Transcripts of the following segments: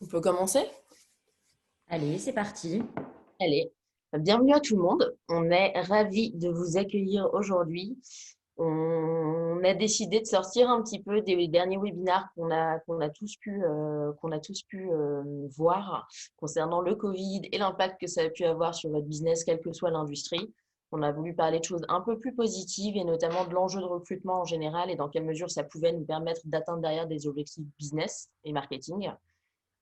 On peut commencer? Allez, c'est parti. Allez, bienvenue à tout le monde. On est ravis de vous accueillir aujourd'hui. On a décidé de sortir un petit peu des derniers webinars qu'on a tous pu voir concernant le Covid et l'impact que ça a pu avoir sur votre business, quelle que soit l'industrie. On a voulu parler de choses un peu plus positives et notamment de l'enjeu de recrutement en général et dans quelle mesure ça pouvait nous permettre d'atteindre derrière des objectifs business et marketing.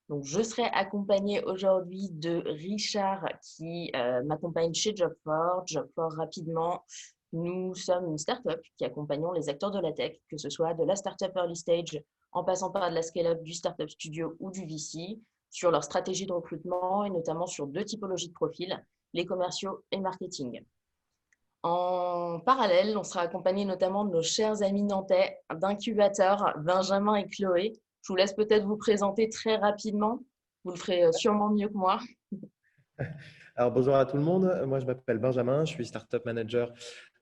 Donc, je serai accompagnée aujourd'hui de Richard qui m'accompagne chez Job4. Job4, rapidement, nous sommes une startup qui accompagnons les acteurs de la tech, que ce soit de la startup early stage, en passant par de la scale-up, du startup studio ou du VC, sur leur stratégie de recrutement et notamment sur deux typologies de profils, les commerciaux et le marketing. En parallèle, on sera accompagné notamment de nos chers amis nantais d'incubateurs, Benjamin et Chloé. Je vous laisse peut-être vous présenter très rapidement. Vous le ferez sûrement mieux que moi. Alors bonjour à tout le monde, moi je m'appelle Benjamin, je suis Startup Manager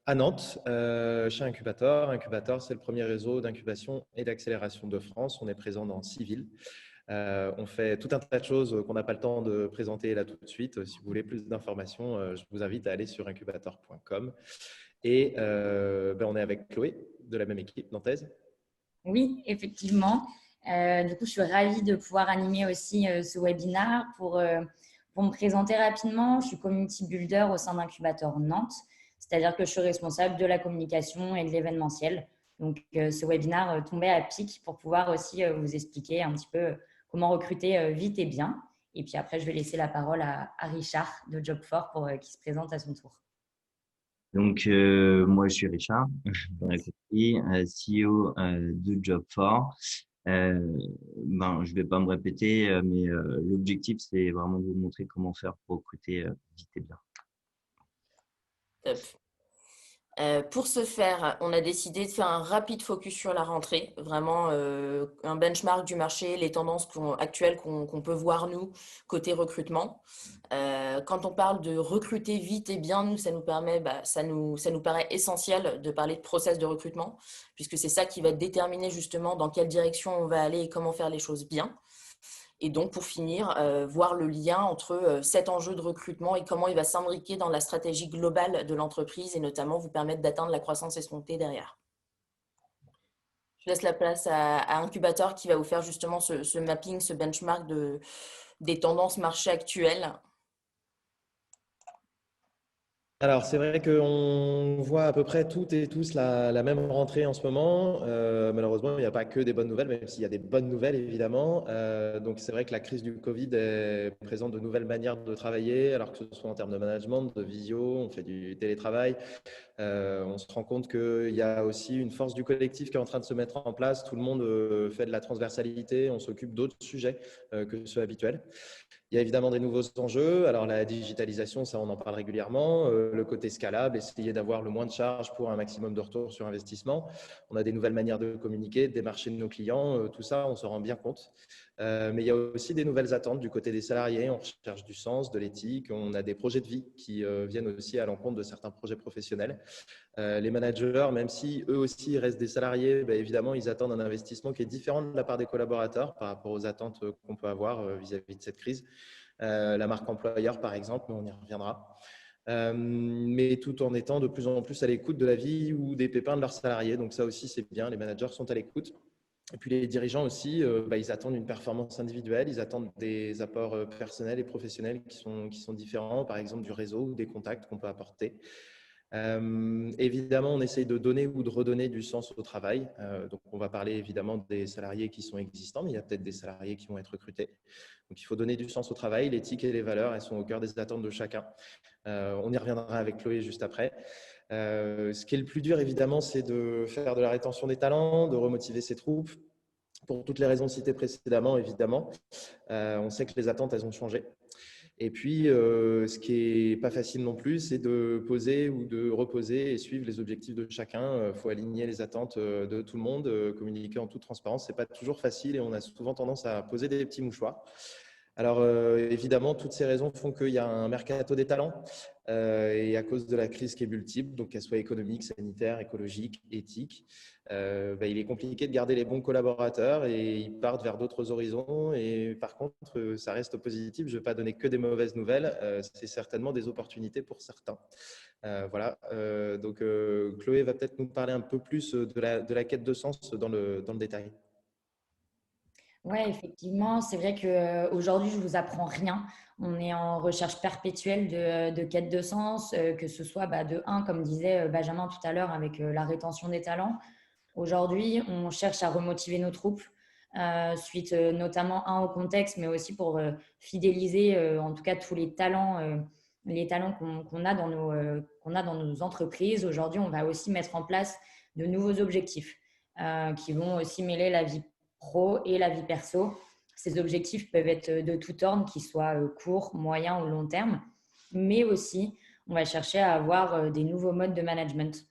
à Nantes chez Incubator. Incubator, c'est le premier réseau d'incubation et d'accélération de France. On est présent dans 6 villes. On fait tout un tas de choses qu'on n'a pas le temps de présenter là tout de suite. Si vous voulez plus d'informations, je vous invite à aller sur incubator.com. Et on est avec Chloé de la même équipe nantaise. Oui, effectivement. Du coup, je suis ravie de pouvoir animer aussi ce webinaire pour me présenter rapidement. Je suis community builder au sein d'Incubator Nantes, c'est-à-dire que je suis responsable de la communication et de l'événementiel. Donc, ce webinaire tombait à pic pour pouvoir aussi vous expliquer un petit peu comment recruter vite et bien. Et puis après, je vais laisser la parole à Richard de Job4 pour qu'il se présente à son tour. Donc, moi, je suis Richard, dans la compagnie, CEO de Job4. Je vais pas me répéter, mais l'objectif, c'est vraiment de vous montrer comment faire pour recruter vite et bien. Top. Pour ce faire, on a décidé de faire un rapide focus sur la rentrée, vraiment un benchmark du marché, les tendances actuelles qu'on peut voir nous côté recrutement. Quand on parle de recruter vite et bien, nous, ça nous permet, ça nous paraît essentiel de parler de process de recrutement, puisque c'est ça qui va déterminer justement dans quelle direction on va aller et comment faire les choses bien. Et donc, pour finir, voir le lien entre cet enjeu de recrutement et comment il va s'imbriquer dans la stratégie globale de l'entreprise et notamment vous permettre d'atteindre la croissance escomptée derrière. Je laisse la place à Incubator qui va vous faire justement ce mapping, ce benchmark des tendances marché actuelles. Alors, c'est vrai qu'on voit à peu près toutes et tous la même rentrée en ce moment. Malheureusement, il n'y a pas que des bonnes nouvelles, même s'il y a des bonnes nouvelles, évidemment. Donc, c'est vrai que la crise du Covid présente de nouvelles manières de travailler, alors que ce soit en termes de management, de visio, on fait du télétravail. On se rend compte qu'il y a aussi une force du collectif qui est en train de se mettre en place. Tout le monde fait de la transversalité, on s'occupe d'autres sujets que ceux habituels. Il y a évidemment des nouveaux enjeux. Alors, la digitalisation, ça, on en parle régulièrement. Le côté scalable, essayer d'avoir le moins de charges pour un maximum de retour sur investissement. On a des nouvelles manières de communiquer, de démarcher nos clients. Tout ça, on se rend bien compte. Mais il y a aussi des nouvelles attentes du côté des salariés. On recherche du sens, de l'éthique. On a des projets de vie qui viennent aussi à l'encontre de certains projets professionnels. Les managers, même si eux aussi restent des salariés, évidemment, ils attendent un investissement qui est différent de la part des collaborateurs par rapport aux attentes qu'on peut avoir vis-à-vis de cette crise. La marque employeur, par exemple, mais on y reviendra. Mais tout en étant de plus en plus à l'écoute de la vie ou des pépins de leurs salariés. Donc ça aussi, c'est bien. Les managers sont à l'écoute. Et puis les dirigeants aussi, ils attendent une performance individuelle, ils attendent des apports personnels et professionnels qui sont différents, par exemple du réseau ou des contacts qu'on peut apporter. Évidemment, on essaye de donner ou de redonner du sens au travail. Donc, on va parler évidemment des salariés qui sont existants, mais il y a peut-être des salariés qui vont être recrutés. Donc, il faut donner du sens au travail. L'éthique et les valeurs, elles sont au cœur des attentes de chacun. On y reviendra avec Chloé juste après. Ce qui est le plus dur, évidemment, c'est de faire de la rétention des talents, de remotiver ses troupes. Pour toutes les raisons citées précédemment, évidemment. On sait que les attentes, elles ont changé. Et puis, ce qui n'est pas facile non plus, c'est de poser ou de reposer et suivre les objectifs de chacun. Il faut aligner les attentes de tout le monde, communiquer en toute transparence. Ce n'est pas toujours facile et on a souvent tendance à poser des petits mouchoirs. Alors, évidemment, toutes ces raisons font qu'il y a un mercato des talents. et à cause de la crise qui est multiple, donc qu'elle soit économique, sanitaire, écologique, éthique, il est compliqué de garder les bons collaborateurs et ils partent vers d'autres horizons. Et par contre, ça reste positif. Je ne vais pas donner que des mauvaises nouvelles. C'est certainement des opportunités pour certains. Voilà. Donc, Chloé va peut-être nous parler un peu plus de la quête de sens dans le détail. Oui, effectivement, c'est vrai qu'aujourd'hui, je ne vous apprends rien. On est en recherche perpétuelle de quête de sens, que ce soit de un, comme disait Benjamin tout à l'heure, avec la rétention des talents. Aujourd'hui, on cherche à remotiver nos troupes, suite notamment au contexte, mais aussi pour fidéliser en tout cas tous les talents qu'on a qu'on a dans nos entreprises. Aujourd'hui, on va aussi mettre en place de nouveaux objectifs qui vont aussi mêler la vie pro et la vie perso. Ces objectifs peuvent être de tout ordre, qu'ils soient court, moyen ou long terme, mais aussi on va chercher à avoir des nouveaux modes de management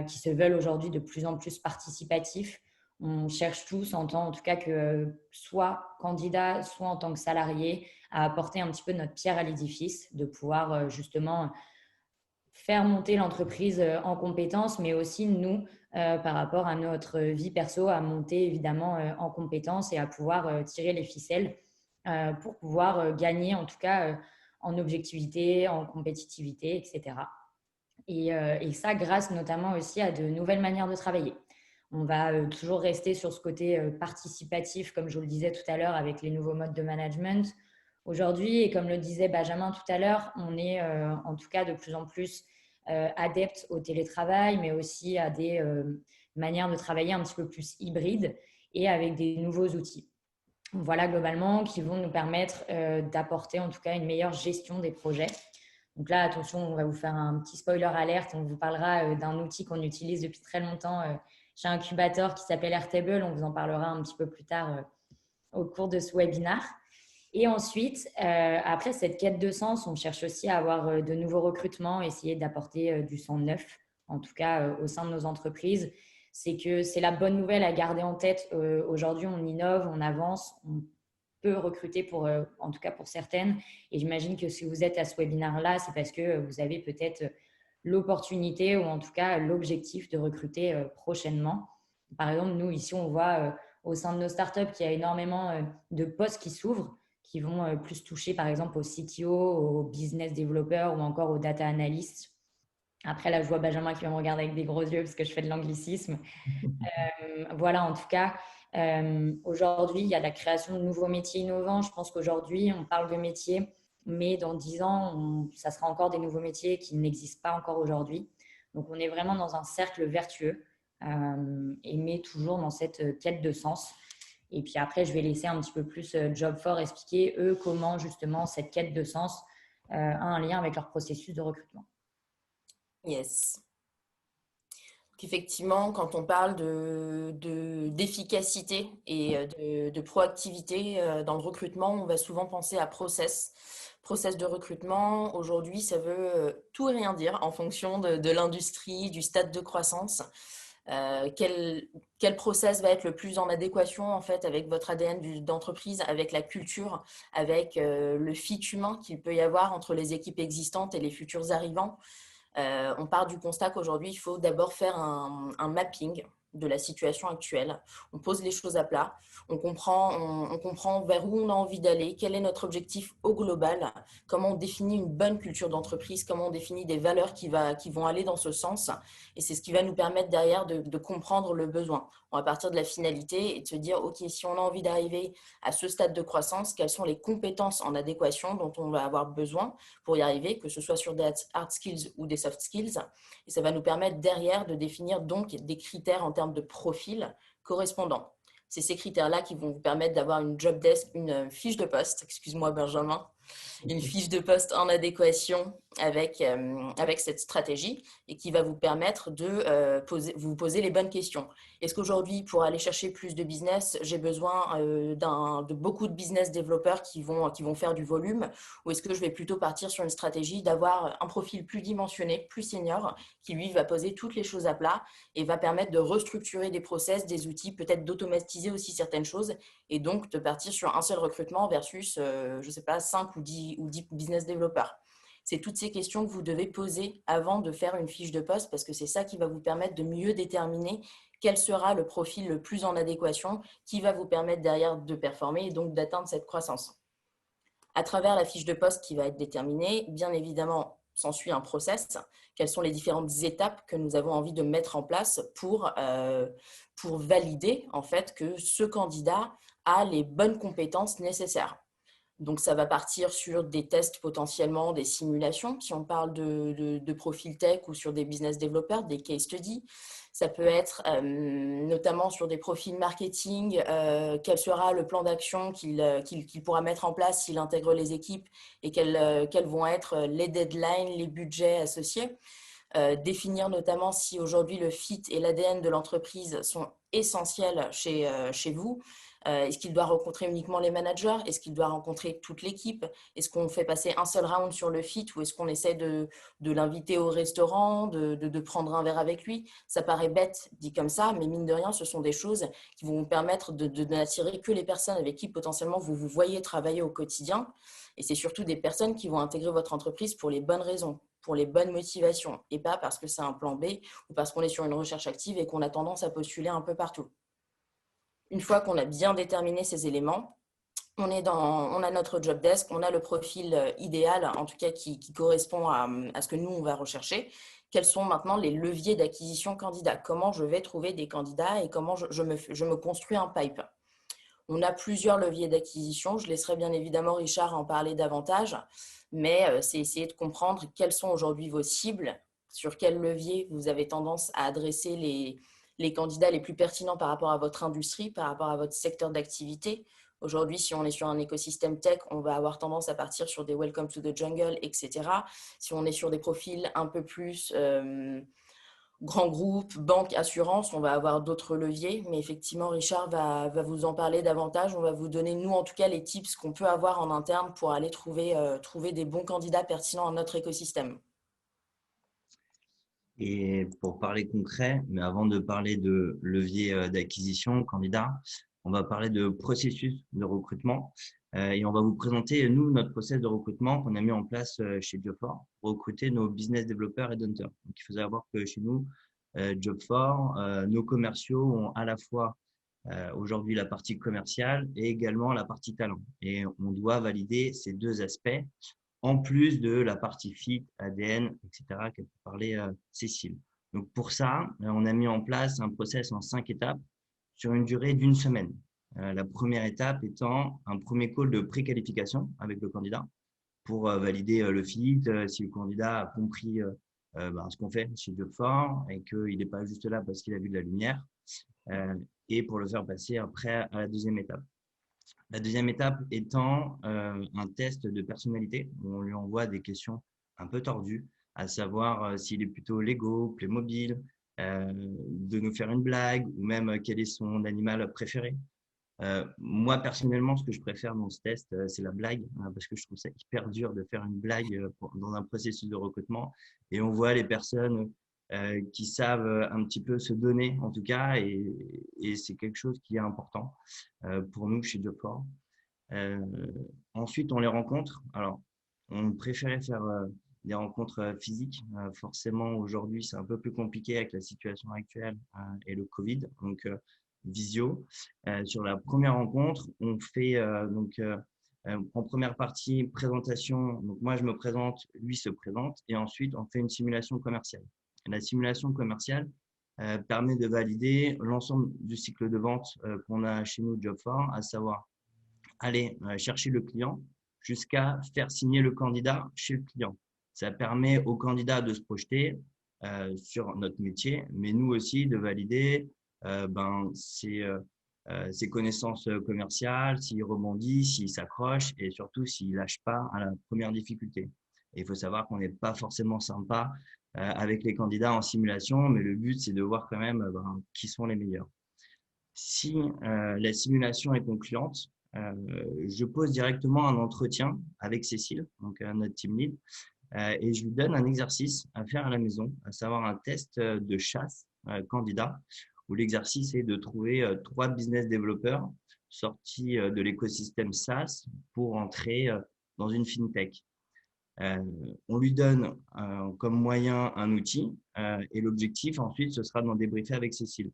qui se veulent aujourd'hui de plus en plus participatifs. On cherche tous, en tout cas que soit candidat, soit en tant que salarié, à apporter un petit peu notre pierre à l'édifice, de pouvoir justement faire monter l'entreprise en compétences, mais aussi nous, par rapport à notre vie perso, à monter évidemment en compétences et à pouvoir tirer les ficelles pour pouvoir gagner en tout cas en objectivité, en compétitivité, etc. Et ça, grâce notamment aussi à de nouvelles manières de travailler. On va toujours rester sur ce côté participatif, comme je vous le disais tout à l'heure, avec les nouveaux modes de management. Aujourd'hui, et comme le disait Benjamin tout à l'heure, on est en tout cas de plus en plus adepte au télétravail, mais aussi à des manières de travailler un petit peu plus hybrides et avec des nouveaux outils. Voilà, globalement, qui vont nous permettre d'apporter en tout cas une meilleure gestion des projets. Donc là, attention, on va vous faire un petit spoiler alerte. On vous parlera d'un outil qu'on utilise depuis très longtemps chez Incubator qui s'appelle Airtable. On vous en parlera un petit peu plus tard au cours de ce webinaire. Et ensuite, après cette quête de sens, on cherche aussi à avoir de nouveaux recrutements, essayer d'apporter du sang neuf, en tout cas au sein de nos entreprises. C'est que c'est la bonne nouvelle à garder en tête. Aujourd'hui, on innove, on avance, on peut recruter en tout cas pour certaines. Et j'imagine que si vous êtes à ce webinaire-là, c'est parce que vous avez peut-être l'opportunité ou en tout cas l'objectif de recruter prochainement. Par exemple, nous, ici, on voit au sein de nos startups qu'il y a énormément de postes qui s'ouvrent, qui vont plus toucher par exemple au CTO, au business developer ou encore au data analyst. Après, là, je vois Benjamin qui va me regarder avec des gros yeux parce que je fais de l'anglicisme. Voilà, en tout cas, aujourd'hui, il y a la création de nouveaux métiers innovants. Je pense qu'aujourd'hui, on parle de métiers, mais dans 10 ans, ça sera encore des nouveaux métiers qui n'existent pas encore aujourd'hui. Donc, on est vraiment dans un cercle vertueux, mais toujours dans cette quête de sens. Et puis après, je vais laisser un petit peu plus Job4 expliquer, eux, comment justement cette quête de sens a un lien avec leur processus de recrutement. Yes. Effectivement, quand on parle d'efficacité et de proactivité dans le recrutement, on va souvent penser à process. Process de recrutement, aujourd'hui, ça veut tout et rien dire en fonction de l'industrie, du stade de croissance. Quel process va être le plus en adéquation en fait avec votre ADN d'entreprise, avec la culture, avec le fit humain qu'il peut y avoir entre les équipes existantes et les futurs arrivants. On part du constat qu'aujourd'hui, il faut d'abord faire un mapping de la situation actuelle. On pose les choses à plat, on comprend vers où on a envie d'aller, quel est notre objectif au global, comment on définit une bonne culture d'entreprise, comment on définit des valeurs qui vont aller dans ce sens. Et c'est ce qui va nous permettre derrière de comprendre le besoin. On va partir de la finalité et de se dire, OK, si on a envie d'arriver à ce stade de croissance, quelles sont les compétences en adéquation dont on va avoir besoin pour y arriver, que ce soit sur des hard skills ou des soft skills. Et ça va nous permettre derrière de définir donc des critères en termes de profil correspondants. C'est ces critères-là qui vont vous permettre d'avoir une job desk, une fiche de poste, excuse-moi Benjamin, une fiche de poste en adéquation avec cette stratégie et qui va vous permettre de vous poser les bonnes questions. Est-ce qu'aujourd'hui, pour aller chercher plus de business, j'ai besoin de beaucoup de business développeurs qui vont faire du volume, ou est-ce que je vais plutôt partir sur une stratégie d'avoir un profil plus dimensionné, plus senior, qui lui va poser toutes les choses à plat et va permettre de restructurer des process, des outils, peut-être d'automatiser aussi certaines choses et donc de partir sur un seul recrutement versus, je ne sais pas, 5 ou 10 business développeurs. C'est toutes ces questions que vous devez poser avant de faire une fiche de poste parce que c'est ça qui va vous permettre de mieux déterminer quel sera le profil le plus en adéquation qui va vous permettre derrière de performer et donc d'atteindre cette croissance. À travers la fiche de poste qui va être déterminée, bien évidemment, s'ensuit un process. Quelles sont les différentes étapes que nous avons envie de mettre en place pour valider en fait que ce candidat a les bonnes compétences nécessaires. Donc, ça va partir sur des tests potentiellement, des simulations, si on parle de profil tech ou sur des business développeurs, des case studies. Ça peut être notamment sur des profils marketing, quel sera le plan d'action qu'il pourra mettre en place s'il intègre les équipes et quels vont être les deadlines, les budgets associés. Définir notamment si aujourd'hui le fit et l'ADN de l'entreprise sont essentiels chez vous. Est-ce qu'il doit rencontrer uniquement les managers? Est-ce qu'il doit rencontrer toute l'équipe? Est-ce qu'on fait passer un seul round sur le fit ou est-ce qu'on essaie de l'inviter au restaurant, de prendre un verre avec lui? Ça paraît bête dit comme ça, mais mine de rien, ce sont des choses qui vont vous permettre de n'attirer que les personnes avec qui potentiellement vous vous voyez travailler au quotidien. Et c'est surtout des personnes qui vont intégrer votre entreprise pour les bonnes raisons, pour les bonnes motivations et pas parce que c'est un plan B ou parce qu'on est sur une recherche active et qu'on a tendance à postuler un peu partout. Une fois qu'on a bien déterminé ces éléments, on a notre job desk, on a le profil idéal, en tout cas qui correspond à ce que nous, on va rechercher. Quels sont maintenant les leviers d'acquisition candidats? Comment je vais trouver des candidats et comment je me construis un pipe? On a plusieurs leviers d'acquisition. Je laisserai bien évidemment Richard en parler davantage, mais c'est essayer de comprendre quelles sont aujourd'hui vos cibles, sur quel levier vous avez tendance à adresser les candidats les plus pertinents par rapport à votre industrie, par rapport à votre secteur d'activité. Aujourd'hui, si on est sur un écosystème tech, on va avoir tendance à partir sur des Welcome to the Jungle, etc. Si on est sur des profils un peu plus grands groupes, banques, assurances, on va avoir d'autres leviers. Mais effectivement, Richard va vous en parler davantage. On va vous donner, nous, en tout cas, les tips qu'on peut avoir en interne pour aller trouver des bons candidats pertinents à notre écosystème. Et pour parler concret, mais avant de parler de levier d'acquisition candidat, on va parler de processus de recrutement et on va vous présenter, nous, notre process de recrutement qu'on a mis en place chez Job4 pour recruter nos business développeurs et hunters. Donc, il faut savoir que chez nous, Job4, nos commerciaux ont à la fois aujourd'hui la partie commerciale et également la partie talent. Et on doit valider ces deux aspects en plus de la partie fit, ADN, etc., qu'a pu parler Cécile. Donc, pour ça, on a mis en place un process en 5 étapes sur une durée d'1 semaine. La première étape étant un premier call de préqualification avec le candidat pour valider le fit, si le candidat a compris ce qu'on fait chez Job4 et qu'il n'est pas juste là parce qu'il a vu de la lumière, et pour le faire passer après à la deuxième étape. La deuxième étape étant un test de personnalité où on lui envoie des questions un peu tordues, à savoir s'il est plutôt Lego, Playmobil, de nous faire une blague ou même quel est son animal préféré. Moi, personnellement, ce que je préfère dans ce test, c'est la blague, parce que je trouve ça hyper dur de faire une blague dans un processus de recrutement. Et on voit les personnes qui savent un petit peu se donner, en tout cas, et c'est quelque chose qui est important pour nous chez Job4. Ensuite, on les rencontre. Alors, on préférait faire des rencontres physiques. Forcément, aujourd'hui, c'est un peu plus compliqué avec la situation actuelle et le Covid. Donc, visio. Sur la première rencontre, on fait en première partie présentation. Donc moi, je me présente, lui se présente, et ensuite on fait une simulation commerciale. Et la simulation commerciale permet de valider l'ensemble du cycle de vente qu'on a chez nous Job4, à savoir aller chercher le client jusqu'à faire signer le candidat chez le client. Ça permet au candidat de se projeter sur notre métier, mais nous aussi de valider ses connaissances commerciales, s'il rebondit, s'il s'accroche et surtout s'il lâche pas à la première difficulté. Et il faut savoir qu'on n'est pas forcément sympa avec les candidats en simulation, mais le but c'est de voir quand même qui sont les meilleurs. Si la simulation est concluante, je pose directement un entretien avec Cécile, donc notre team lead, et je lui donne un exercice à faire à la maison, à savoir un test de chasse candidat, où l'exercice est de trouver 3 business développeurs sortis de l'écosystème SaaS pour entrer dans une fintech. Euh, on lui donne comme moyen un outil et l'objectif ensuite, ce sera d'en débriefer avec Cécile.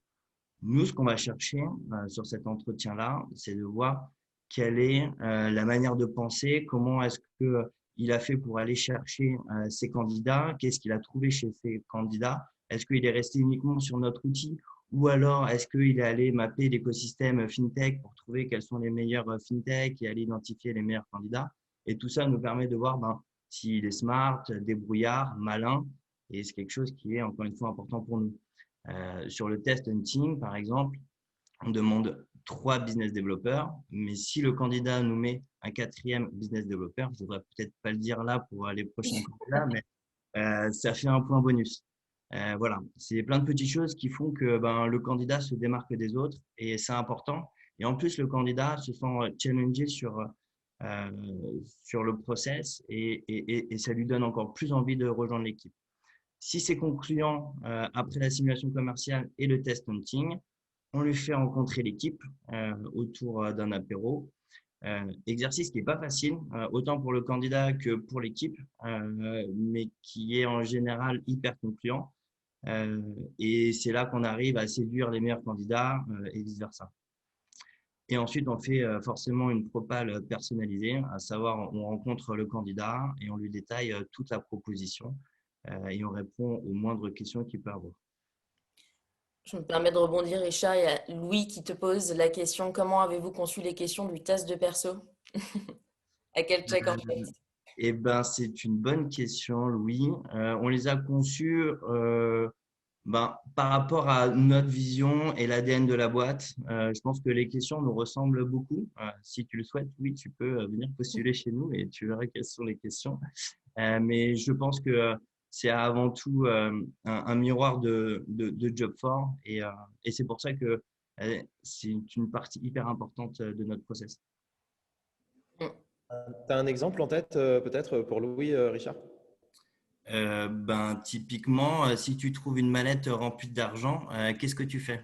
Nous, ce qu'on va chercher sur cet entretien-là, c'est de voir quelle est la manière de penser, comment est-ce qu'il a fait pour aller chercher ses candidats, qu'est-ce qu'il a trouvé chez ses candidats, est-ce qu'il est resté uniquement sur notre outil ou alors est-ce qu'il est allé mapper l'écosystème FinTech pour trouver quels sont les meilleurs FinTech et aller identifier les meilleurs candidats. Et tout ça nous permet de voir s'il est smart, débrouillard, malin, et c'est quelque chose qui est encore une fois important pour nous. Sur le test hunting, par exemple, on demande 3 business développeurs, mais si le candidat nous met un 4e business développeur, je ne devrais peut-être pas le dire là pour les prochains candidats, mais ça fait un point bonus. Voilà, c'est plein de petites choses qui font que le candidat se démarque des autres et c'est important. Et en plus, le candidat se sent challengé sur le process et ça lui donne encore plus envie de rejoindre l'équipe. Si c'est concluant après la simulation commerciale et le test hunting, on lui fait rencontrer l'équipe autour d'un apéro. Exercice qui n'est pas facile, autant pour le candidat que pour l'équipe, mais qui est en général hyper concluant. Et c'est là qu'on arrive à séduire les meilleurs candidats et vice-versa. Et ensuite, on fait forcément une propale personnalisée, à savoir on rencontre le candidat et on lui détaille toute la proposition et on répond aux moindres questions qu'il peut avoir. Je me permets de rebondir, Richard. Il y a Louis qui te pose la question, comment avez-vous conçu les questions du test de perso? À quel check en fait? Eh ben, c'est une bonne question, Louis. On les a conçus par rapport à notre vision et l'ADN de la boîte. Je pense que les questions nous ressemblent beaucoup. Si tu le souhaites, oui, tu peux venir postuler chez nous et tu verras quelles sont les questions. Mais je pense que c'est avant tout un miroir de Job4 et c'est pour ça que c'est une partie hyper importante de notre process. Tu as un exemple en tête, peut-être, pour Louis, Richard? Typiquement, si tu trouves une mallette remplie d'argent, qu'est-ce que tu fais?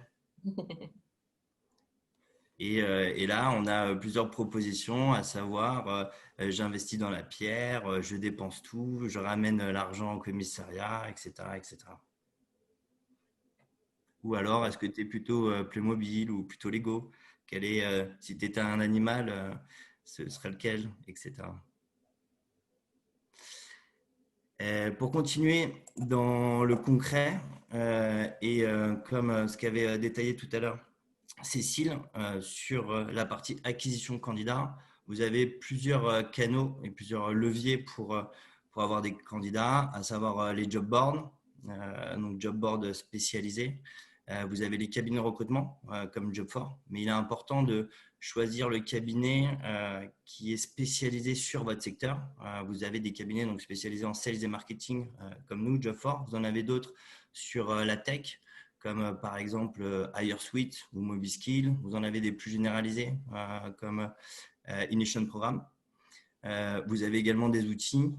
Et là, on a plusieurs propositions, à savoir, j'investis dans la pierre, je dépense tout, je ramène l'argent au commissariat, etc., etc. Ou alors, est-ce que tu es plutôt Playmobil ou plutôt Lego? Si tu étais un animal, ce serait lequel, etc. Pour continuer dans le concret, comme ce qu'avait détaillé tout à l'heure Cécile, sur la partie acquisition candidat, vous avez plusieurs canaux et plusieurs leviers pour avoir des candidats, à savoir les job boards, donc job boards spécialisés. Vous avez les cabinets de recrutement comme Job4, mais il est important de choisir le cabinet qui est spécialisé sur votre secteur. Vous avez des cabinets donc spécialisés en sales et marketing comme nous, Job4. Vous en avez d'autres sur la tech, comme par exemple HireSuite ou Mobiskill. Vous en avez des plus généralisés comme Ignition Programme. Vous avez également des outils.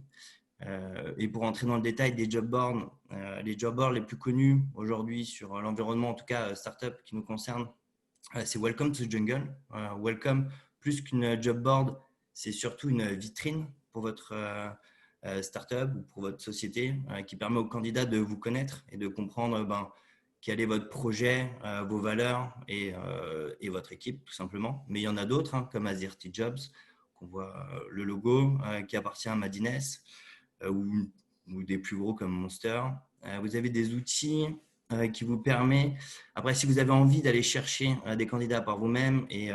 Et pour entrer dans le détail des job boards, les job boards les plus connus aujourd'hui sur l'environnement, en tout cas startup qui nous concerne, c'est Welcome to the Jungle. Welcome, plus qu'une job board, c'est surtout une vitrine pour votre startup ou pour votre société qui permet aux candidats de vous connaître et de comprendre quel est votre projet, vos valeurs et votre équipe tout simplement. Mais il y en a d'autres comme Azerty Jobs, qu'on voit le logo qui appartient à Madines ou des plus gros comme Monster. Vous avez des outils qui vous permet, après si vous avez envie d'aller chercher des candidats par vous-même et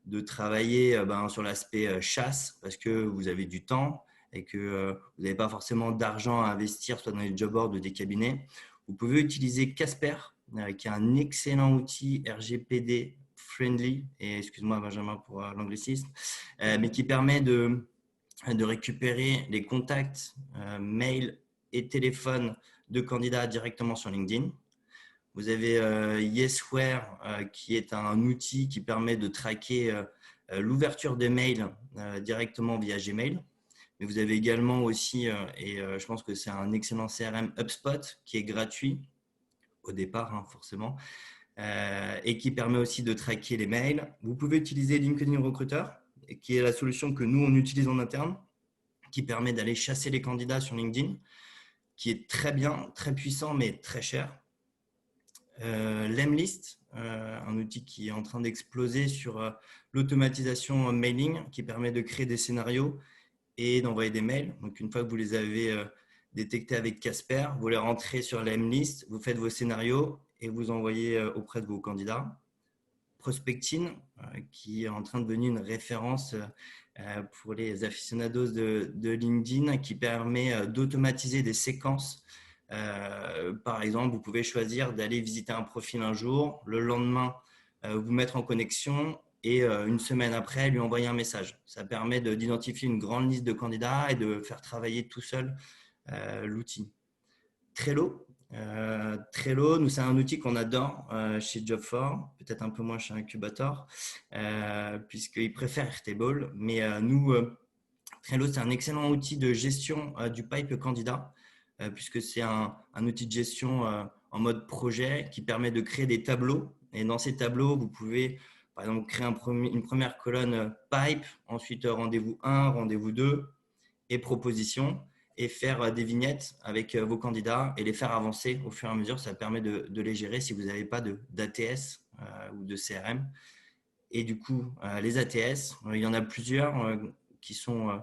de travailler sur l'aspect chasse parce que vous avez du temps et que vous n'avez pas forcément d'argent à investir soit dans les job boards ou des cabinets, vous pouvez utiliser Casper qui est un excellent outil RGPD friendly, et excuse-moi Benjamin pour l'anglicisme, mais qui permet de récupérer les contacts, mail et téléphone de candidats directement sur LinkedIn. Vous avez Yesware qui est un outil qui permet de traquer l'ouverture des mails directement via Gmail. Mais vous avez également aussi, je pense que c'est un excellent CRM, HubSpot, qui est gratuit au départ, forcément, et qui permet aussi de traquer les mails. Vous pouvez utiliser LinkedIn Recruiter, qui est la solution que nous, on utilise en interne, qui permet d'aller chasser les candidats sur LinkedIn, qui est très bien, très puissant, mais très cher. Lemlist, un outil qui est en train d'exploser sur l'automatisation mailing, qui permet de créer des scénarios et d'envoyer des mails. Donc, une fois que vous les avez détectés avec Casper, vous les rentrez sur Lemlist, vous faites vos scénarios et vous envoyez auprès de vos candidats. Prospecting, qui est en train de devenir une référence pour les aficionados de LinkedIn, qui permet d'automatiser des séquences. Par exemple, vous pouvez choisir d'aller visiter un profil un jour, le lendemain, vous mettre en connexion et une semaine après, lui envoyer un message. Ça permet d'identifier une grande liste de candidats et de faire travailler tout seul l'outil. Trello. Trello, nous, c'est un outil qu'on adore chez Job4, peut-être un peu moins chez Incubator, puisqu'ils préfèrent Airtable. Mais nous, Trello, c'est un excellent outil de gestion du pipe candidat, puisque c'est un outil de gestion en mode projet qui permet de créer des tableaux. Et dans ces tableaux, vous pouvez, par exemple, créer une première colonne pipe, ensuite rendez-vous 1, rendez-vous 2 et propositions, et faire des vignettes avec vos candidats et les faire avancer au fur et à mesure. Ça permet de les gérer si vous n'avez pas d'ATS ou de CRM. Et du coup, les ATS, il y en a plusieurs qui sont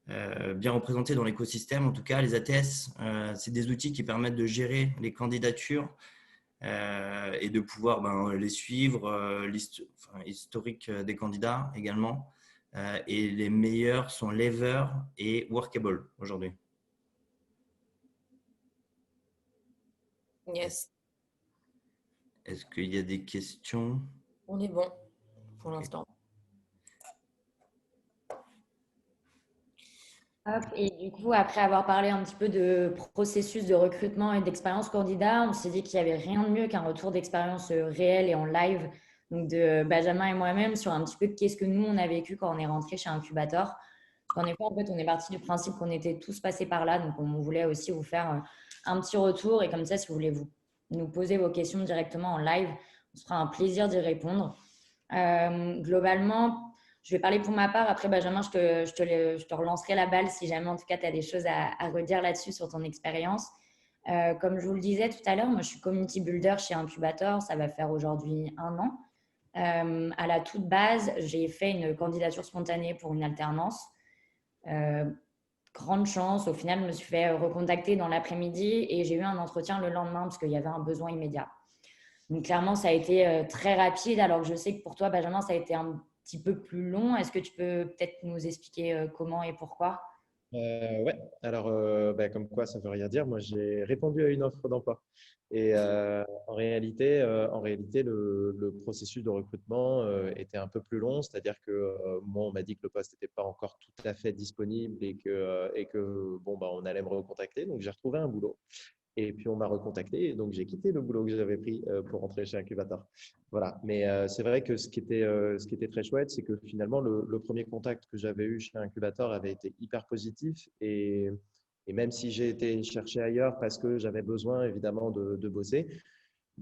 bien représentés dans l'écosystème. En tout cas, les ATS, c'est des outils qui permettent de gérer les candidatures et de pouvoir les suivre, l'historique des candidats également. Et les meilleurs sont Lever et Workable aujourd'hui. Yes. Est-ce qu'il y a des questions? On est bon pour l'instant. Hop, et du coup, après avoir parlé un petit peu de processus de recrutement et d'expérience candidat, on s'est dit qu'il n'y avait rien de mieux qu'un retour d'expérience réel et en live, donc de Benjamin et moi-même, sur un petit peu qu'est-ce que nous, on a vécu quand on est rentré chez Incubator. En effet, en fait, on est parti du principe qu'on était tous passés par là, donc on voulait aussi vous faire un petit retour, et comme ça, si vous voulez nous poser vos questions directement en live, on se fera un plaisir d'y répondre. Globalement, je vais parler pour ma part. Après, Benjamin, je te relancerai la balle si jamais, en tout cas, tu as des choses à redire là-dessus sur ton expérience. Comme je vous le disais tout à l'heure, moi, je suis community builder chez Incubator. Ça va faire aujourd'hui 1 an. À la toute base, j'ai fait une candidature spontanée pour une alternance. Grande chance, au final, je me suis fait recontacter dans l'après-midi et j'ai eu un entretien le lendemain parce qu'il y avait un besoin immédiat. Donc, clairement, ça a été très rapide, alors que je sais que pour toi, Benjamin, ça a été un petit peu plus long. Est-ce que tu peux peut-être nous expliquer comment et pourquoi? Ouais, alors comme quoi ça veut rien dire. Moi, j'ai répondu à une offre d'emploi. Et en réalité, le processus de recrutement était un peu plus long. C'est-à-dire que moi, on m'a dit que le poste n'était pas encore tout à fait disponible et que on allait me recontacter. Donc, j'ai retrouvé un boulot. Et puis, on m'a recontacté. Et donc, j'ai quitté le boulot que j'avais pris pour rentrer chez Incubator. Voilà. Mais c'est vrai que ce qui était très chouette, c'est que finalement, le premier contact que j'avais eu chez Incubator avait été hyper positif. Et même si j'ai été chercher ailleurs parce que j'avais besoin, évidemment, de bosser,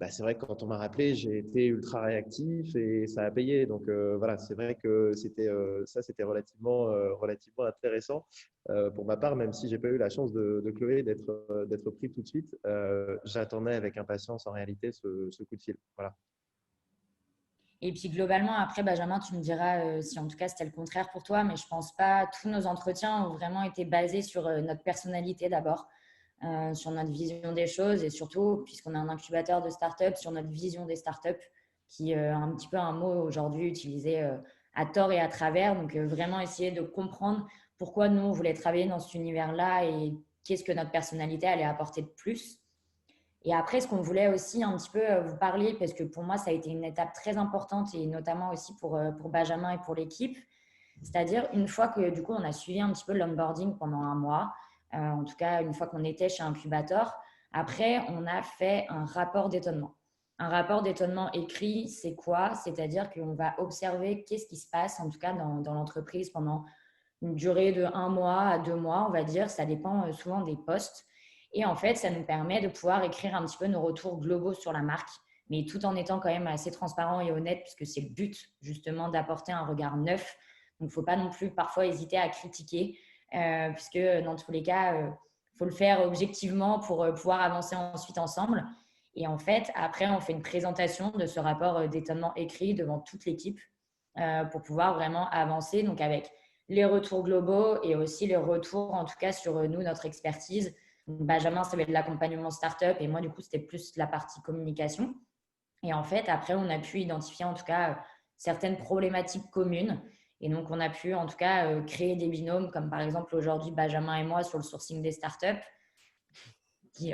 c'est vrai que quand on m'a rappelé, j'ai été ultra réactif et ça a payé. Donc voilà, c'est vrai que c'était relativement intéressant pour ma part, même si j'ai pas eu la chance de Chloé d'être pris tout de suite. J'attendais avec impatience en réalité ce coup de fil. Voilà. Et puis globalement, après, Benjamin, tu me diras si en tout cas c'était le contraire pour toi, mais je pense pas. Tous nos entretiens ont vraiment été basés sur notre personnalité d'abord, sur notre vision des choses et surtout, puisqu'on est un incubateur de start-up, sur notre vision des start-up, qui est un petit peu un mot aujourd'hui utilisé à tort et à travers. Donc vraiment essayer de comprendre pourquoi nous, on voulait travailler dans cet univers-là et qu'est-ce que notre personnalité allait apporter de plus. Et après, ce qu'on voulait aussi un petit peu vous parler, parce que pour moi, ça a été une étape très importante et notamment aussi pour Benjamin et pour l'équipe, c'est-à-dire une fois que du coup, on a suivi un petit peu l'onboarding pendant 1 mois, en tout cas une fois qu'on était chez Incubator, après, on a fait un rapport d'étonnement. Un rapport d'étonnement écrit, c'est quoi? C'est-à-dire qu'on va observer qu'est-ce qui se passe, en tout cas dans l'entreprise pendant une durée de 1 mois à 2 mois, on va dire. Ça dépend souvent des postes. Et en fait, ça nous permet de pouvoir écrire un petit peu nos retours globaux sur la marque, mais tout en étant quand même assez transparent et honnête, puisque c'est le but justement d'apporter un regard neuf. Donc, il ne faut pas non plus parfois hésiter à critiquer. puisque dans tous les cas, il faut le faire objectivement pour pouvoir avancer ensuite ensemble. Et en fait, après, on fait une présentation de ce rapport d'étonnement écrit devant toute l'équipe pour pouvoir vraiment avancer, donc avec les retours globaux et aussi les retours, en tout cas, sur nous, notre expertise. Donc, Benjamin, ça va être de l'accompagnement startup et moi, du coup, c'était plus la partie communication. Et en fait, après, on a pu identifier, en tout cas, certaines problématiques communes. Et donc, on a pu, en tout cas, créer des binômes, comme par exemple aujourd'hui, Benjamin et moi sur le sourcing des startups, qui,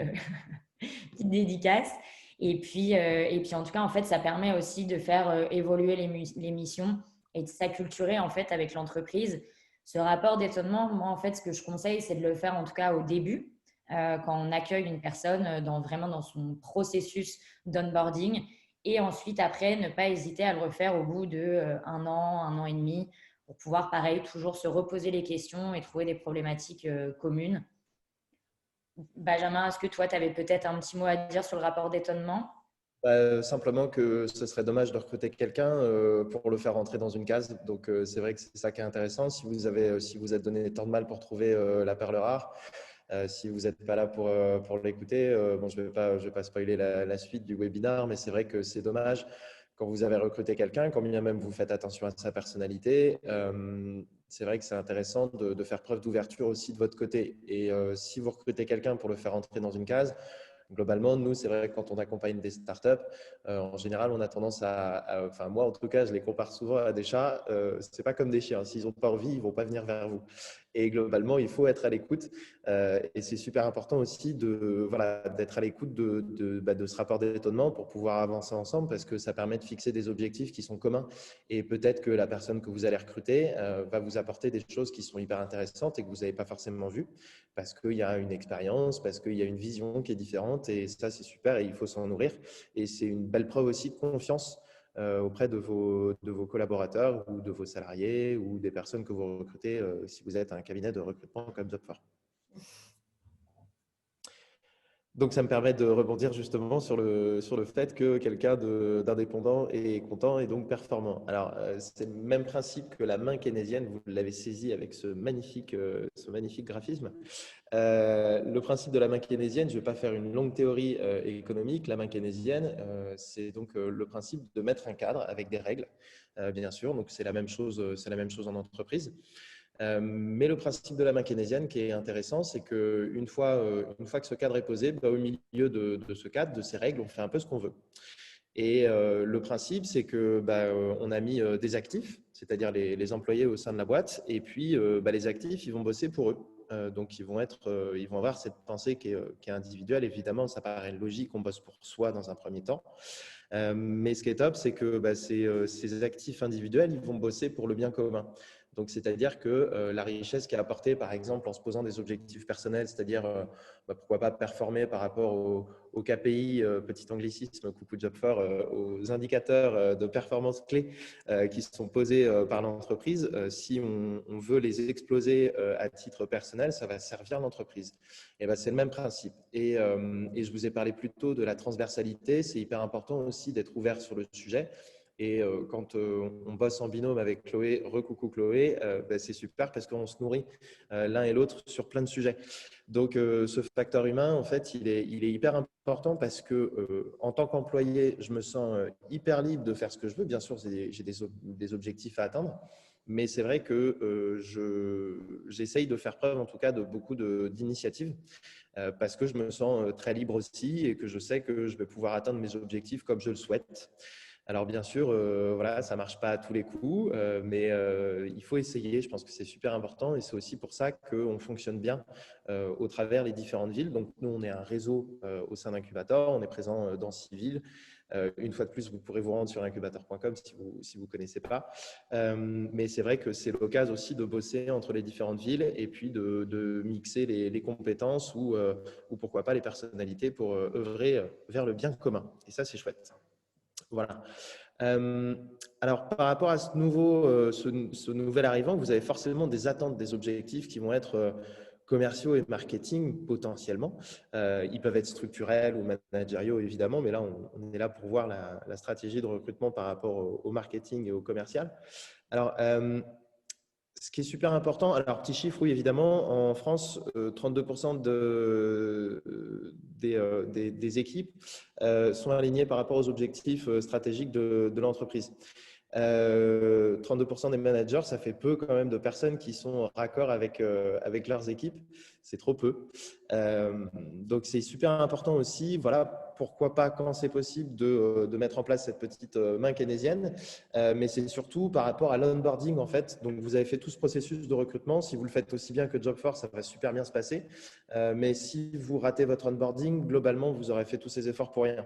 petite dédicace. Et puis, en tout cas, en fait, ça permet aussi de faire évoluer les missions et de s'acculturer, en fait, avec l'entreprise. Ce rapport d'étonnement, moi, en fait, ce que je conseille, c'est de le faire, en tout cas, au début, quand on accueille une personne vraiment dans son processus d'onboarding. Et ensuite, après, ne pas hésiter à le refaire au bout de 1 an et demi, pour pouvoir, pareil, toujours se reposer les questions et trouver des problématiques communes. Benjamin, est-ce que toi, tu avais peut-être un petit mot à dire sur le rapport d'étonnement? Simplement que ce serait dommage de recruter quelqu'un pour le faire rentrer dans une case. Donc, c'est vrai que c'est ça qui est intéressant. Si vous êtes donné tant de mal pour trouver la perle rare, si vous n'êtes pas là pour l'écouter, bon, je vais pas spoiler la suite du webinaire, mais c'est vrai que c'est dommage quand vous avez recruté quelqu'un, quand bien même vous faites attention à sa personnalité. C'est vrai que c'est intéressant de faire preuve d'ouverture aussi de votre côté. Et si vous recrutez quelqu'un pour le faire entrer dans une case, globalement, nous, c'est vrai que quand on accompagne des startups, en général, on a tendance enfin moi en tout cas, je les compare souvent à des chats. C'est pas comme des chiens. S'ils n'ont pas envie, ils vont pas venir vers vous. Et globalement, il faut être à l'écoute. Et c'est super important aussi d'être à l'écoute de ce rapport d'étonnement pour pouvoir avancer ensemble parce que ça permet de fixer des objectifs qui sont communs. Et peut-être que la personne que vous allez recruter va vous apporter des choses qui sont hyper intéressantes et que vous n'avez pas forcément vues parce qu'il y a une expérience, parce qu'il y a une vision qui est différente. Et ça, c'est super et il faut s'en nourrir. Et c'est une belle preuve aussi de confiance auprès de vos collaborateurs ou de vos salariés ou des personnes que vous recrutez si vous êtes un cabinet de recrutement comme Job4. Donc, ça me permet de rebondir justement sur le fait que quelqu'un d'indépendant est content et donc performant. Alors, c'est le même principe que la main keynésienne, vous l'avez saisi avec ce magnifique graphisme. Le principe de la main keynésienne, je ne vais pas faire une longue théorie économique. La main keynésienne, c'est donc le principe de mettre un cadre avec des règles, bien sûr. Donc, c'est la même chose en entreprise. Mais le principe de la main keynésienne qui est intéressant, c'est qu'une fois que ce cadre est posé, au milieu de ce cadre, de ces règles, on fait un peu ce qu'on veut. Et le principe, c'est que on a mis des actifs, c'est-à-dire les employés au sein de la boîte, et puis les actifs, ils vont bosser pour eux. Donc, ils vont avoir cette pensée qui est individuelle. Évidemment, ça paraît logique qu'on bosse pour soi dans un premier temps. Mais ce qui est top, c'est que ces actifs individuels, ils vont bosser pour le bien commun. Donc, c'est-à-dire que la richesse qui est apportée, par exemple, en se posant des objectifs personnels, c'est-à-dire pourquoi pas performer par rapport au KPI, petit anglicisme, coucou Job4, aux indicateurs de performance clés qui sont posés par l'entreprise, si on veut les exploser à titre personnel, ça va servir l'entreprise. Et c'est le même principe. Et je vous ai parlé plus tôt de la transversalité. C'est hyper important aussi d'être ouvert sur le sujet. Et quand on bosse en binôme avec Chloé, recoucou Chloé, c'est super parce qu'on se nourrit l'un et l'autre sur plein de sujets. Donc, ce facteur humain, en fait, il est hyper important parce que en tant qu'employé, je me sens hyper libre de faire ce que je veux. Bien sûr, j'ai des objectifs à atteindre. Mais c'est vrai que j'essaye de faire preuve, en tout cas, de beaucoup d'initiatives parce que je me sens très libre aussi et que je sais que je vais pouvoir atteindre mes objectifs comme je le souhaite. Alors bien sûr, ça ne marche pas à tous les coups, mais il faut essayer. Je pense que c'est super important et c'est aussi pour ça qu'on fonctionne bien au travers les différentes villes. Donc nous, on est un réseau au sein d'Incubator, on est présent dans 6 villes. Une fois de plus, vous pourrez vous rendre sur incubator.com si vous connaissez pas. Mais c'est vrai que c'est l'occasion aussi de bosser entre les différentes villes et puis de mixer les compétences ou pourquoi pas les personnalités pour œuvrer vers le bien commun. Et ça, c'est chouette. Voilà. Alors, par rapport à ce nouvel arrivant, vous avez forcément des attentes, des objectifs qui vont être commerciaux et marketing potentiellement. Ils peuvent être structurels ou managériaux, évidemment, mais là, on est là pour voir la stratégie de recrutement par rapport au marketing et au commercial. Alors, Ce qui est super important, alors petit chiffre, oui, évidemment, en France, 32% des équipes sont alignées par rapport aux objectifs stratégiques de l'entreprise. 32% des managers, ça fait peu quand même de personnes qui sont raccord avec leurs équipes. C'est trop peu. Donc, c'est super important aussi. Voilà, pourquoi pas, quand c'est possible, de mettre en place cette petite main keynésienne. Mais c'est surtout par rapport à l'onboarding, en fait. Donc, vous avez fait tout ce processus de recrutement. Si vous le faites aussi bien que Jobforce, ça va super bien se passer. Mais si vous ratez votre onboarding, globalement, vous aurez fait tous ces efforts pour rien.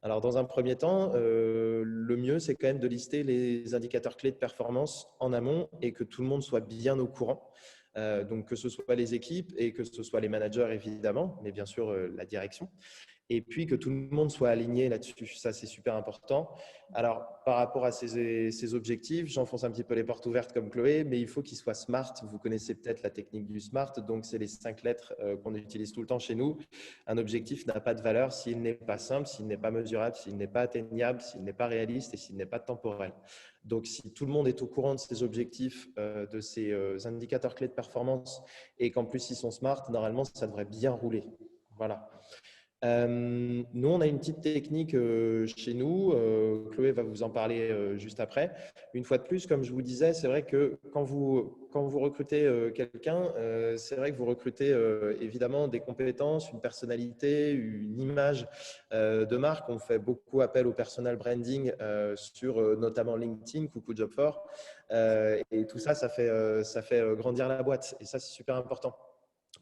Alors, dans un premier temps, le mieux, c'est quand même de lister les indicateurs clés de performance en amont et que tout le monde soit bien au courant. Donc, que ce soit les équipes et que ce soit les managers, évidemment, mais bien sûr la direction. Et puis que tout le monde soit aligné là-dessus. Ça, c'est super important. Alors, par rapport à ces objectifs, j'enfonce un petit peu les portes ouvertes comme Chloé, mais il faut qu'ils soient SMART. Vous connaissez peut-être la technique du SMART. Donc, c'est les 5 lettres qu'on utilise tout le temps chez nous. Un objectif n'a pas de valeur s'il n'est pas simple, s'il n'est pas mesurable, s'il n'est pas atteignable, s'il n'est pas réaliste et s'il n'est pas temporel. Donc, si tout le monde est au courant de ces objectifs, de ces indicateurs clés de performance et qu'en plus, ils sont SMART, normalement, ça devrait bien rouler. Voilà. Nous, on a une petite technique chez nous. Chloé va vous en parler juste après. Une fois de plus, comme je vous disais, c'est vrai que quand vous recrutez quelqu'un, c'est vrai que vous recrutez évidemment des compétences, une personnalité, une image de marque. On fait beaucoup appel au personal branding sur notamment LinkedIn, coucou Job4. Et tout ça, ça fait grandir la boîte. Et ça, c'est super important.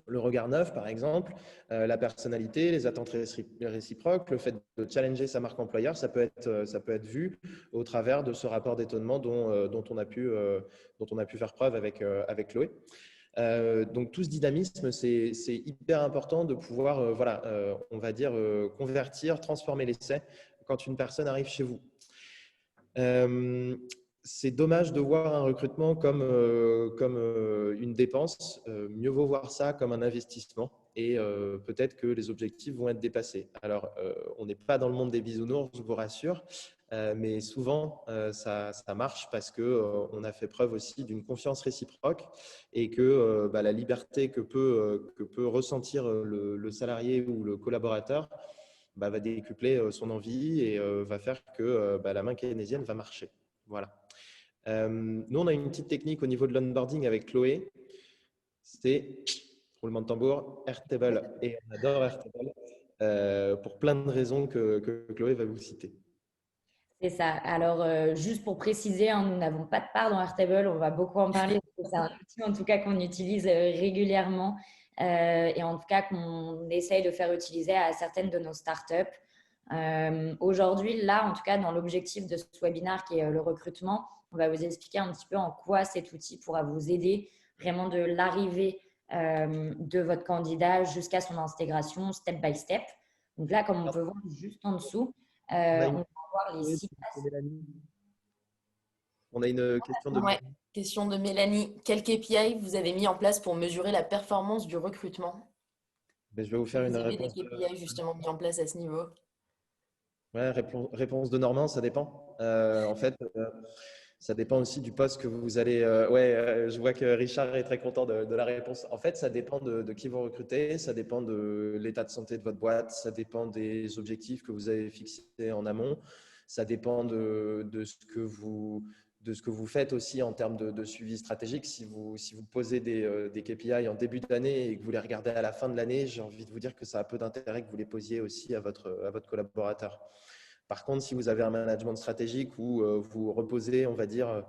Le regard neuf, par exemple, la personnalité, les attentes réciproques, le fait de challenger sa marque employeur, ça peut être vu au travers de ce rapport d'étonnement dont on a pu faire preuve avec Chloé. Donc, tout ce dynamisme, c'est hyper important de pouvoir, on va dire, convertir, transformer l'essai quand une personne arrive chez vous. C'est dommage de voir un recrutement comme une dépense. Mieux vaut voir ça comme un investissement et peut-être que les objectifs vont être dépassés. Alors, on n'est pas dans le monde des bisounours, je vous rassure, mais souvent, ça marche parce qu'on a fait preuve aussi d'une confiance réciproque et que la liberté que peut ressentir le salarié ou le collaborateur va décupler son envie et va faire que la main keynésienne va marcher. Voilà. Nous, on a une petite technique au niveau de l'onboarding avec Chloé. C'est, roulement de tambour, Airtable. Et on adore Airtable pour plein de raisons que Chloé va vous citer. C'est ça. Alors, juste pour préciser, hein, nous n'avons pas de part dans Airtable. On va beaucoup en parler. C'est un outil, en tout cas, qu'on utilise régulièrement et en tout cas qu'on essaye de faire utiliser à certaines de nos startups. Aujourd'hui, là, en tout cas, dans l'objectif de ce webinaire qui est le recrutement, on va vous expliquer un petit peu en quoi cet outil pourra vous aider vraiment de l'arrivée de votre candidat jusqu'à son intégration step by step. Donc là, comme on peut voir juste en dessous, on va voir les sites. On a une question de Mélanie. Question de Mélanie. Quel KPI vous avez mis en place pour mesurer la performance du recrutement? Je vais vous faire une réponse. Vous avez des KPI justement mis en place à ce niveau? Ouais, réponse de Normand, ça dépend. En fait, ça dépend aussi du poste que vous allez. Je vois que Richard est très content de la réponse. En fait, ça dépend de qui vous recrutez, ça dépend de l'état de santé de votre boîte, ça dépend des objectifs que vous avez fixés en amont, ça dépend de ce que vous faites aussi en termes de suivi stratégique. Si vous posez des KPI en début d'année et que vous les regardez à la fin de l'année, j'ai envie de vous dire que ça a peu d'intérêt que vous les posiez aussi à votre collaborateur. Par contre, si vous avez un management stratégique où vous reposez, on va dire,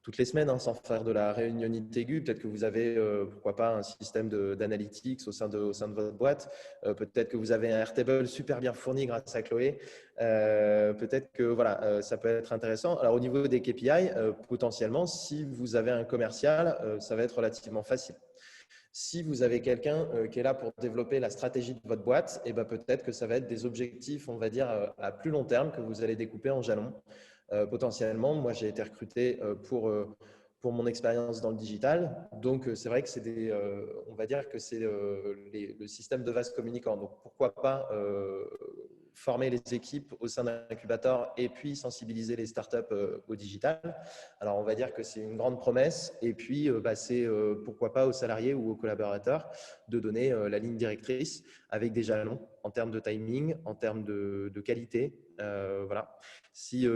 toutes les semaines, sans faire de la réunionnite aiguë, peut-être que vous avez, pourquoi pas, un système d'analytics au sein de votre boîte. Peut-être que vous avez un Airtable super bien fourni grâce à Chloé. Peut-être que voilà, ça peut être intéressant. Alors, au niveau des KPI, potentiellement, si vous avez un commercial, ça va être relativement facile. Si vous avez quelqu'un qui est là pour développer la stratégie de votre boîte, et peut-être que ça va être des objectifs, on va dire, à plus long terme que vous allez découper en jalons. Potentiellement, moi, j'ai été recruté pour mon expérience dans le digital. Donc, c'est vrai que on va dire que c'est le système de vase communicant. Donc, pourquoi pas former les équipes au sein d'un incubateur et puis sensibiliser les startups au digital. Alors, on va dire que c'est une grande promesse. Et puis, c'est pourquoi pas aux salariés ou aux collaborateurs de donner la ligne directrice avec des jalons en termes de timing, en termes de qualité. Voilà. Si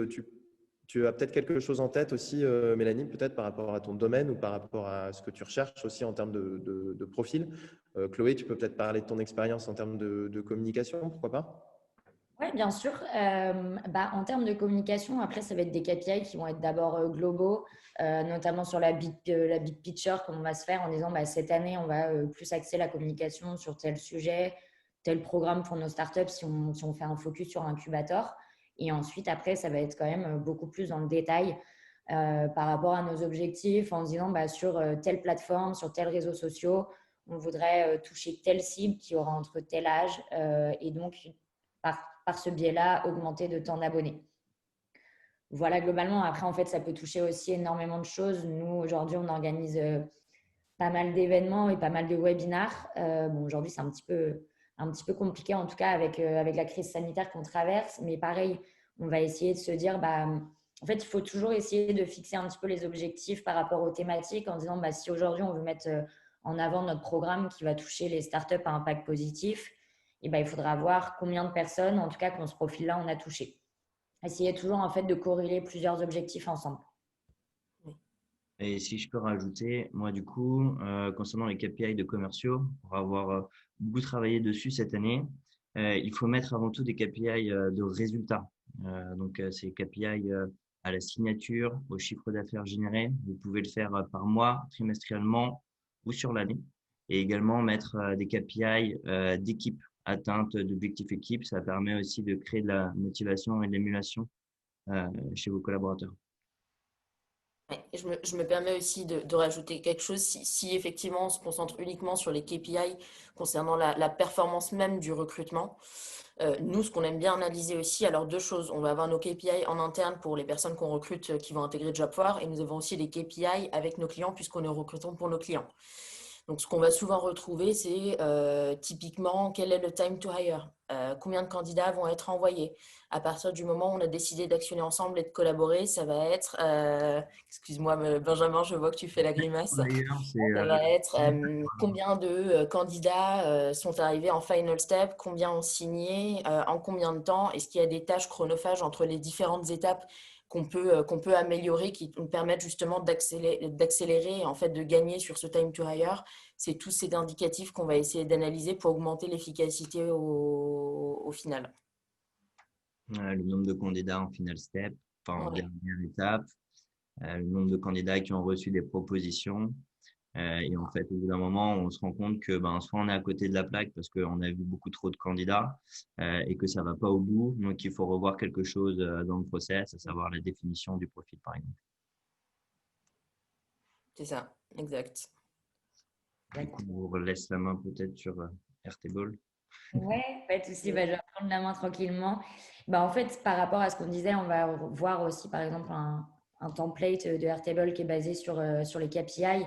tu as peut-être quelque chose en tête aussi, Mélanie, peut-être par rapport à ton domaine ou par rapport à ce que tu recherches aussi en termes de profil. Chloé, tu peux peut-être parler de ton expérience en termes de communication, pourquoi pas? Oui, bien sûr. En termes de communication, après, ça va être des KPI qui vont être d'abord globaux, notamment sur la big picture, comme on va se faire en disant cette année, on va plus axer la communication sur tel sujet, tel programme pour nos startups si on fait un focus sur l'incubateur. Et ensuite, après, ça va être quand même beaucoup plus dans le détail par rapport à nos objectifs en se disant sur telle plateforme, sur tel réseau social, on voudrait toucher telle cible qui aura entre tel âge et donc par ce biais-là, augmenter de temps d'abonnés. Voilà, globalement. Après, en fait, ça peut toucher aussi énormément de choses. Nous, aujourd'hui, on organise pas mal d'événements et pas mal de webinars. Aujourd'hui, c'est un petit peu compliqué, en tout cas, avec la crise sanitaire qu'on traverse. Mais pareil, on va essayer de se dire, en fait, il faut toujours essayer de fixer un petit peu les objectifs par rapport aux thématiques en disant, si aujourd'hui, on veut mettre en avant notre programme qui va toucher les startups à impact positif, et il faudra voir combien de personnes, en tout cas, qu'on ce profil-là, on a touché. Essayer toujours, en fait, de corréler plusieurs objectifs ensemble. Et si je peux rajouter, moi, du coup, concernant les KPI de commerciaux, pour avoir beaucoup travaillé dessus cette année, il faut mettre avant tout des KPI de résultats. C'est KPI à la signature, au chiffre d'affaires généré. Vous pouvez le faire par mois, trimestriellement ou sur l'année. Et également mettre des KPI d'équipe, atteinte d'objectifs équipe. Ça permet aussi de créer de la motivation et de l'émulation chez vos collaborateurs. Ouais, et je me permets aussi de rajouter quelque chose. Si effectivement on se concentre uniquement sur les KPI concernant la performance même du recrutement, nous, ce qu'on aime bien analyser aussi, alors deux choses. On va avoir nos KPI en interne pour les personnes qu'on recrute qui vont intégrer Jobfor et nous avons aussi les KPI avec nos clients puisqu'on est recrutant pour nos clients. Donc, ce qu'on va souvent retrouver, c'est typiquement quel est le time to hire, combien de candidats vont être envoyés. À partir du moment où on a décidé d'actionner ensemble et de collaborer, ça va être, excuse-moi Benjamin, je vois que tu fais la grimace, D'ailleurs, ça va être combien de candidats sont arrivés en final step, combien ont signé, en combien de temps, est-ce qu'il y a des tâches chronophages entre les différentes étapes qu'on peut améliorer, qui nous permettent justement d'accélérer et en fait de gagner sur ce time to hire. C'est tous ces indicatifs qu'on va essayer d'analyser pour augmenter l'efficacité au final. le nombre de candidats en final step, enfin en Ouais. dernière étape, le nombre de candidats qui ont reçu des propositions. Et en fait, au bout d'un moment, on se rend compte que soit on est à côté de la plaque parce qu'on a vu beaucoup trop de candidats et que ça va pas au bout. Donc, il faut revoir quelque chose dans le process, à savoir la définition du profil, par exemple. C'est ça, exact. Du coup, on vous laisse la main peut-être sur Airtable. Ouais, pas de souci. Je vais prendre la main tranquillement. En fait, par rapport à ce qu'on disait, on va voir aussi, par exemple, un template de Airtable qui est basé sur les KPI.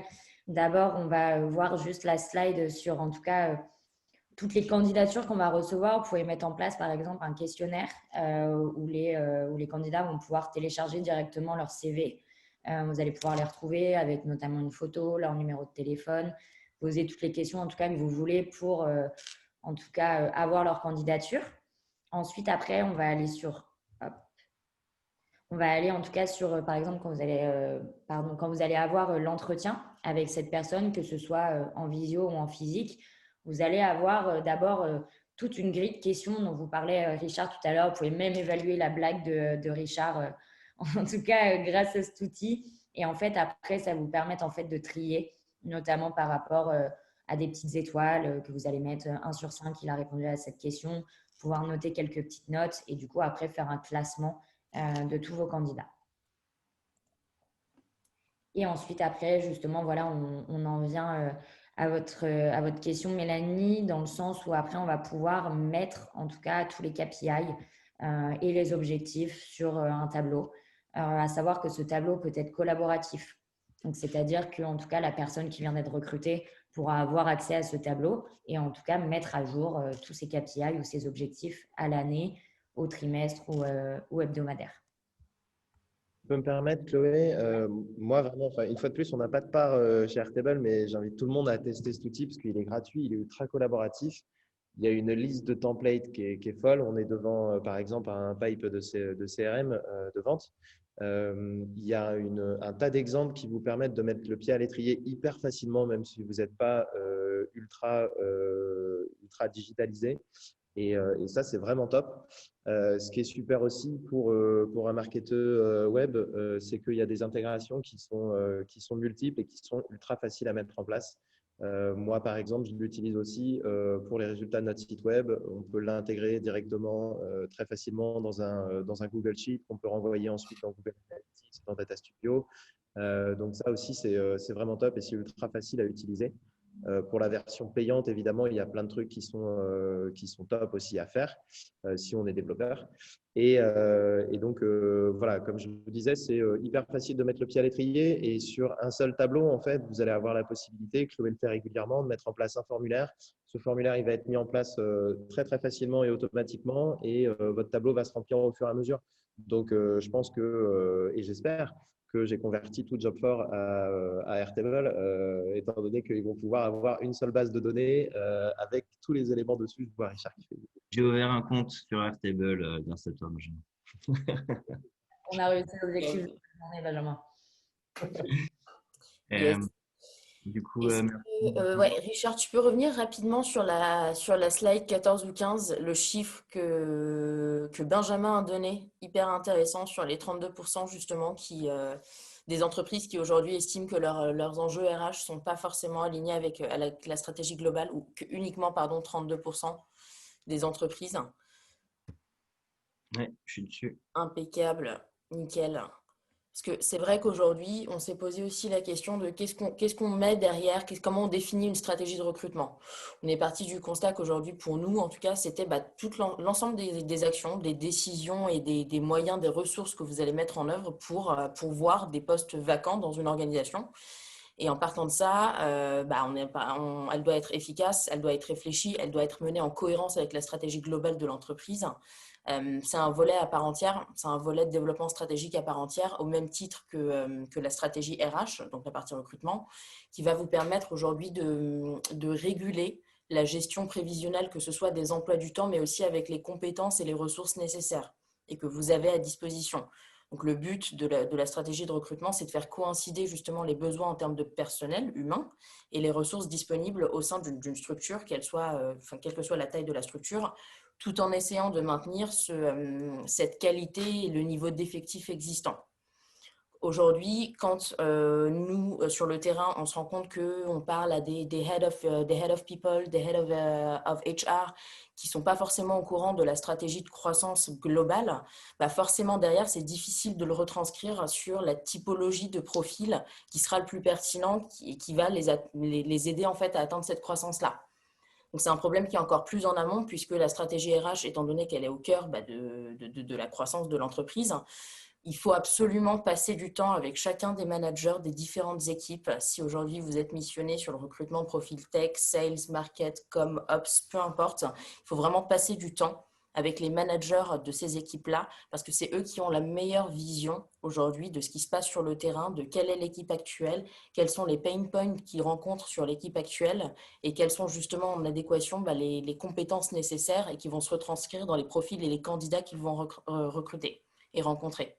D'abord, on va voir juste la slide sur, en tout cas, toutes les candidatures qu'on va recevoir. Vous pouvez mettre en place, par exemple, un questionnaire où les candidats vont pouvoir télécharger directement leur CV. Vous allez pouvoir les retrouver avec notamment une photo, leur numéro de téléphone, poser toutes les questions, en tout cas, que vous voulez pour, en tout cas, avoir leur candidature. Ensuite, après, on va aller on va aller en tout cas sur, par exemple, quand vous allez avoir l'entretien avec cette personne, que ce soit en visio ou en physique, vous allez avoir d'abord toute une grille de questions dont vous parlait Richard tout à l'heure. Vous pouvez même évaluer la blague de Richard, en tout cas grâce à cet outil. Et en fait, après, ça vous permet en fait de trier, notamment par rapport à des petites étoiles que vous allez mettre 1 sur 5, il a répondu à cette question, pouvoir noter quelques petites notes et du coup, après, faire un classement de tous vos candidats. Et ensuite, après, justement, voilà, on en vient à votre question, Mélanie, dans le sens où après, on va pouvoir mettre, en tout cas, tous les KPI et les objectifs sur un tableau. À savoir que ce tableau peut être collaboratif. Donc, c'est-à-dire qu'en tout cas, la personne qui vient d'être recrutée pourra avoir accès à ce tableau et en tout cas mettre à jour tous ses KPI ou ses objectifs à l'année, au trimestre ou hebdomadaire. Tu peux me permettre, Chloé, moi vraiment, enfin, une fois de plus, on n'a pas de part chez Airtable, mais j'invite tout le monde à tester cet outil parce qu'il est gratuit, il est ultra collaboratif. Il y a une liste de templates qui est folle. On est devant, par exemple, un pipe de CRM de vente. Il y a un tas d'exemples qui vous permettent de mettre le pied à l'étrier hyper facilement, même si vous n'êtes pas ultra digitalisé. Et ça, c'est vraiment top. Ce qui est super aussi pour un marketeur web, c'est qu'il y a des intégrations qui sont multiples et qui sont ultra faciles à mettre en place. Moi, par exemple, je l'utilise aussi pour les résultats de notre site web. On peut l'intégrer directement très facilement dans un Google Sheet qu'on peut renvoyer ensuite dans Google Analytics, dans Data Studio. Donc ça aussi, c'est vraiment top et c'est ultra facile à utiliser. Pour la version payante, évidemment, il y a plein de trucs qui sont top aussi à faire si on est développeur. Et donc, voilà, comme je vous disais, c'est hyper facile de mettre le pied à l'étrier. Et sur un seul tableau, en fait, vous allez avoir la possibilité, Chloé le fait régulièrement, de mettre en place un formulaire. Ce formulaire, il va être mis en place très, très facilement et automatiquement. Et votre tableau va se remplir au fur et à mesure. Donc, je pense que, et j'espère, que j'ai converti tout Job4 à Airtable, étant donné qu'ils vont pouvoir avoir une seule base de données avec tous les éléments dessus. Je vois Richard qui fait. J'ai ouvert un compte sur Airtable grâce à toi, Benjamin. On a réussi l'objectif de la journée, Benjamin. Yes. Du coup, Ouais, Richard, tu peux revenir rapidement sur la slide 14 ou 15, le chiffre que Benjamin a donné, hyper intéressant, sur les 32% justement des entreprises qui aujourd'hui estiment que leurs enjeux RH ne sont pas forcément alignés avec la stratégie globale, ou que uniquement, pardon, 32% des entreprises. ouais, je suis dessus. Impeccable, nickel. Parce que c'est vrai qu'aujourd'hui, on s'est posé aussi la question de qu'est-ce qu'on met derrière, comment on définit une stratégie de recrutement. On est parti du constat qu'aujourd'hui, pour nous, en tout cas, c'était tout l'ensemble des actions, des décisions et des moyens, des ressources que vous allez mettre en œuvre pour voir des postes vacants dans une organisation. Et en partant de ça, elle doit être efficace, elle doit être réfléchie, elle doit être menée en cohérence avec la stratégie globale de l'entreprise. C'est un volet à part entière, c'est un volet de développement stratégique à part entière, au même titre que la stratégie RH, donc la partie recrutement, qui va vous permettre aujourd'hui de réguler la gestion prévisionnelle, que ce soit des emplois du temps, mais aussi avec les compétences et les ressources nécessaires et que vous avez à disposition. Donc, le but de la stratégie de recrutement, c'est de faire coïncider justement les besoins en termes de personnel humain et les ressources disponibles au sein d'une structure, quelle que soit la taille de la structure, tout en essayant de maintenir cette qualité et le niveau d'effectif existant. Aujourd'hui, quand nous, sur le terrain, on se rend compte qu'on parle à des head of people, des head of HR, qui ne sont pas forcément au courant de la stratégie de croissance globale, forcément derrière, c'est difficile de le retranscrire sur la typologie de profil qui sera le plus pertinent et qui va les aider en fait à atteindre cette croissance-là. Donc, c'est un problème qui est encore plus en amont puisque la stratégie RH, étant donné qu'elle est au cœur de la croissance de l'entreprise, il faut absolument passer du temps avec chacun des managers des différentes équipes. Si aujourd'hui vous êtes missionné sur le recrutement de profil tech, sales, market, com, ops, peu importe, il faut vraiment passer du temps avec les managers de ces équipes-là, parce que c'est eux qui ont la meilleure vision aujourd'hui de ce qui se passe sur le terrain, de quelle est l'équipe actuelle, quels sont les pain points qu'ils rencontrent sur l'équipe actuelle et quelles sont justement en adéquation les compétences nécessaires et qui vont se retranscrire dans les profils et les candidats qu'ils vont recruter et rencontrer.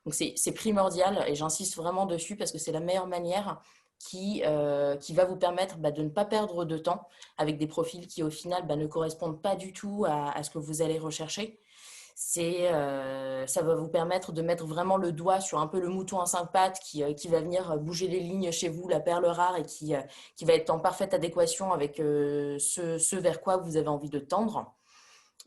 Donc, c'est primordial et j'insiste vraiment dessus parce que c'est la meilleure manière qui va vous permettre de ne pas perdre de temps avec des profils qui, au final, ne correspondent pas du tout à ce que vous allez rechercher. Ça va vous permettre de mettre vraiment le doigt sur un peu le mouton à 5 pattes qui va venir bouger les lignes chez vous, la perle rare, et qui va être en parfaite adéquation avec ce vers quoi vous avez envie de tendre.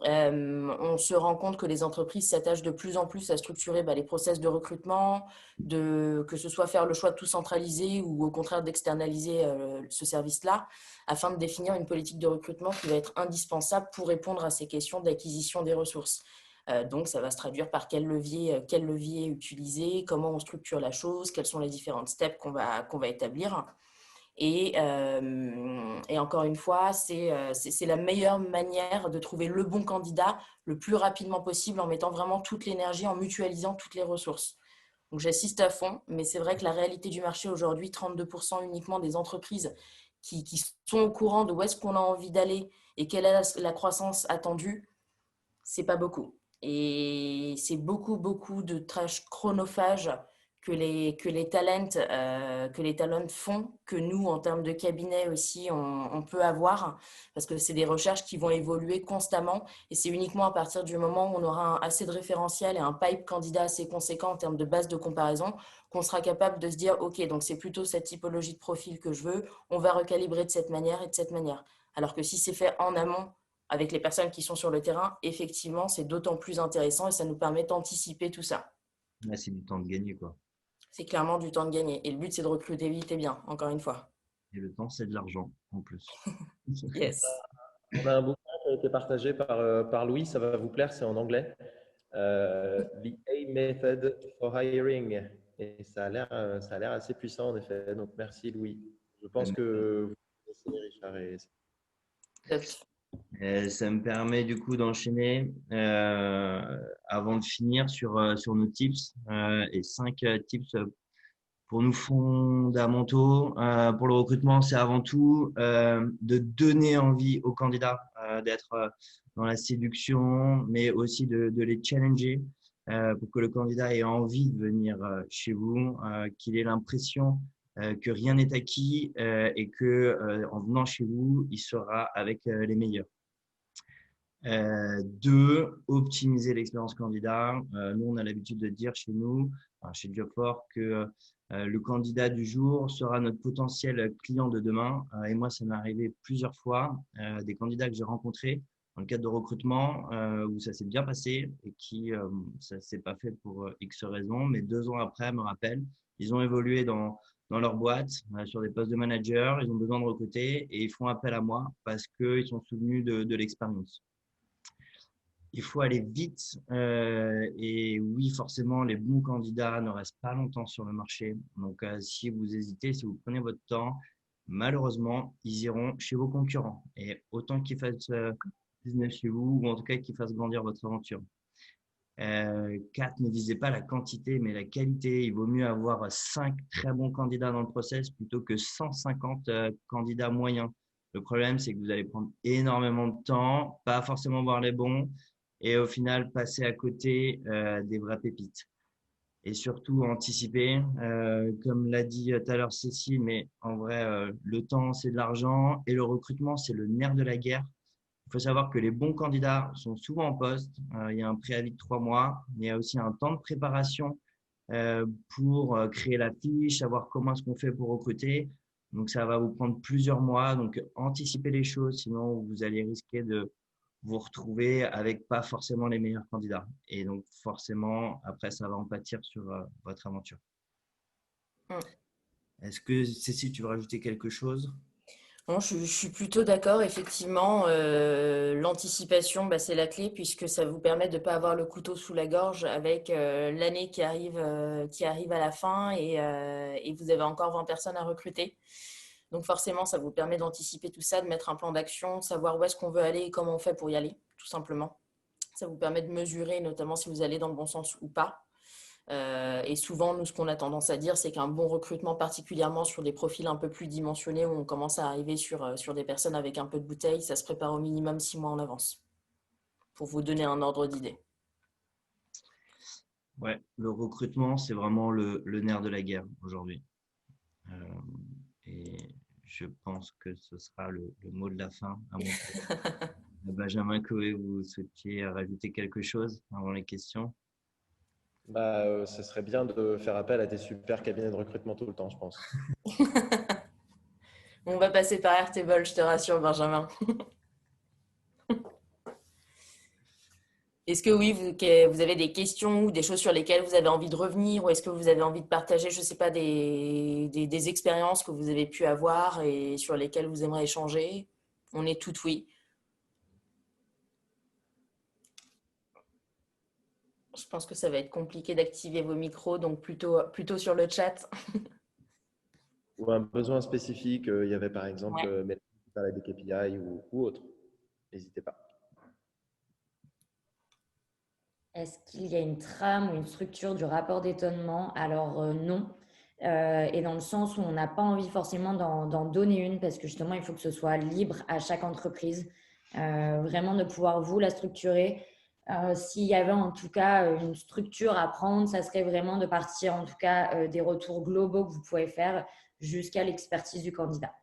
On se rend compte que les entreprises s'attachent de plus en plus à structurer les process de recrutement, que ce soit faire le choix de tout centraliser ou au contraire d'externaliser ce service-là, afin de définir une politique de recrutement qui va être indispensable pour répondre à ces questions d'acquisition des ressources. Donc, ça va se traduire par quel levier utiliser, comment on structure la chose, quelles sont les différentes steps qu'on va établir. Et encore une fois, c'est la meilleure manière de trouver le bon candidat le plus rapidement possible en mettant vraiment toute l'énergie, en mutualisant toutes les ressources. Donc, j'assiste à fond, mais c'est vrai que la réalité du marché aujourd'hui, 32% uniquement des entreprises qui sont au courant de où est-ce qu'on a envie d'aller et quelle est la croissance attendue, c'est pas beaucoup. Et c'est beaucoup, beaucoup de tâches chronophages que les talents font, que nous, en termes de cabinet aussi, on peut avoir, parce que c'est des recherches qui vont évoluer constamment, et c'est uniquement à partir du moment où on aura assez de référentiels et un pipe candidat assez conséquent en termes de base de comparaison, qu'on sera capable de se dire, OK, donc c'est plutôt cette typologie de profil que je veux, on va recalibrer de cette manière et de cette manière. Alors que si c'est fait en amont, avec les personnes qui sont sur le terrain, effectivement, c'est d'autant plus intéressant et ça nous permet d'anticiper tout ça. Là, c'est du temps de gagner, quoi. C'est clairement du temps de gagner. Et le but, c'est de recruter vite et bien, encore une fois. Et le temps, c'est de l'argent, en plus. Yes. On a un bouquin qui a été partagé par Louis, ça va vous plaire, c'est en anglais. The A Method for Hiring. Et ça a l'air assez puissant en effet. Donc merci Louis. Je pense que vous connaissez Richard et Top. Ça me permet du coup d'enchaîner avant de finir sur nos tips et 5 tips pour nous fondamentaux. Pour le recrutement, c'est avant tout de donner envie aux candidats d'être dans la séduction, mais aussi de les challenger pour que le candidat ait envie de venir chez vous, qu'il ait l'impression que rien n'est acquis et que en venant chez vous, il sera avec les meilleurs. 2, optimiser l'expérience candidat. Nous, on a l'habitude de dire chez nous, chez Jobfor, que le candidat du jour sera notre potentiel client de demain. Et moi, ça m'est arrivé plusieurs fois, des candidats que j'ai rencontrés dans le cadre de recrutement où ça s'est bien passé et qui, ça ne s'est pas fait pour X raisons, mais 2 ans après, me rappellent, ils ont évolué dans leur boîte, sur des postes de manager, ils ont besoin de recruter et ils font appel à moi parce qu'ils sont souvenus de l'expérience. Il faut aller vite et oui, forcément, les bons candidats ne restent pas longtemps sur le marché. Donc, si vous hésitez, si vous prenez votre temps, malheureusement, ils iront chez vos concurrents. Et autant qu'ils fassent business chez vous ou en tout cas qu'ils fassent grandir votre aventure. 4, ne visez pas la quantité, mais la qualité. Il vaut mieux avoir 5 très bons candidats dans le process plutôt que 150 candidats moyens. Le problème, c'est que vous allez prendre énormément de temps, pas forcément voir les bons et au final passer à côté des vraies pépites. Et surtout anticiper, comme l'a dit tout à l'heure Cécile, mais en vrai, le temps, c'est de l'argent et le recrutement, c'est le nerf de la guerre. Il faut savoir que les bons candidats sont souvent en poste. Il y a un préavis de 3 mois, mais il y a aussi un temps de préparation pour créer la fiche, savoir comment est-ce qu'on fait pour recruter. Donc, ça va vous prendre plusieurs mois. Donc, anticipez les choses, sinon vous allez risquer de vous retrouver avec pas forcément les meilleurs candidats. Et donc, forcément, après, ça va en pâtir sur votre aventure. Est-ce que, Cécile, tu veux rajouter quelque chose ? Non, je suis plutôt d'accord. Effectivement, l'anticipation, c'est la clé puisque ça vous permet de ne pas avoir le couteau sous la gorge avec l'année qui arrive à la fin et vous avez encore 20 personnes à recruter. Donc forcément, ça vous permet d'anticiper tout ça, de mettre un plan d'action, de savoir où est-ce qu'on veut aller et comment on fait pour y aller, tout simplement. Ça vous permet de mesurer, notamment si vous allez dans le bon sens ou pas. Et souvent, nous, ce qu'on a tendance à dire, c'est qu'un bon recrutement, particulièrement sur des profils un peu plus dimensionnés, où on commence à arriver sur des personnes avec un peu de bouteille, ça se prépare au minimum 6 mois en avance, pour vous donner un ordre d'idée. Ouais, le recrutement, c'est vraiment le nerf de la guerre aujourd'hui. Et je pense que ce sera le mot de la fin à mon tour. Benjamin Coé, vous souhaitiez rajouter quelque chose avant les questions ? ce serait bien de faire appel à des super cabinets de recrutement tout le temps, je pense. On va passer par RTVol, je te rassure, Benjamin. Est-ce que oui, vous avez des questions ou des choses sur lesquelles vous avez envie de revenir ou est-ce que vous avez envie de partager, je ne sais pas, des expériences que vous avez pu avoir et sur lesquelles vous aimeriez échanger? On est tout oui. Je pense que ça va être compliqué d'activer vos micros, donc plutôt sur le chat. Ou un besoin spécifique, il y avait par exemple Ouais. mettre des KPI ou autre. N'hésitez pas. Est-ce qu'il y a une trame ou une structure du rapport d'étonnement? Alors non. Et dans le sens où on n'a pas envie forcément d'en donner une parce que justement, il faut que ce soit libre à chaque entreprise. Vraiment de pouvoir vous la structurer. S'il y avait en tout cas une structure à prendre, ça serait vraiment de partir en tout cas des retours globaux que vous pouvez faire jusqu'à l'expertise du candidat.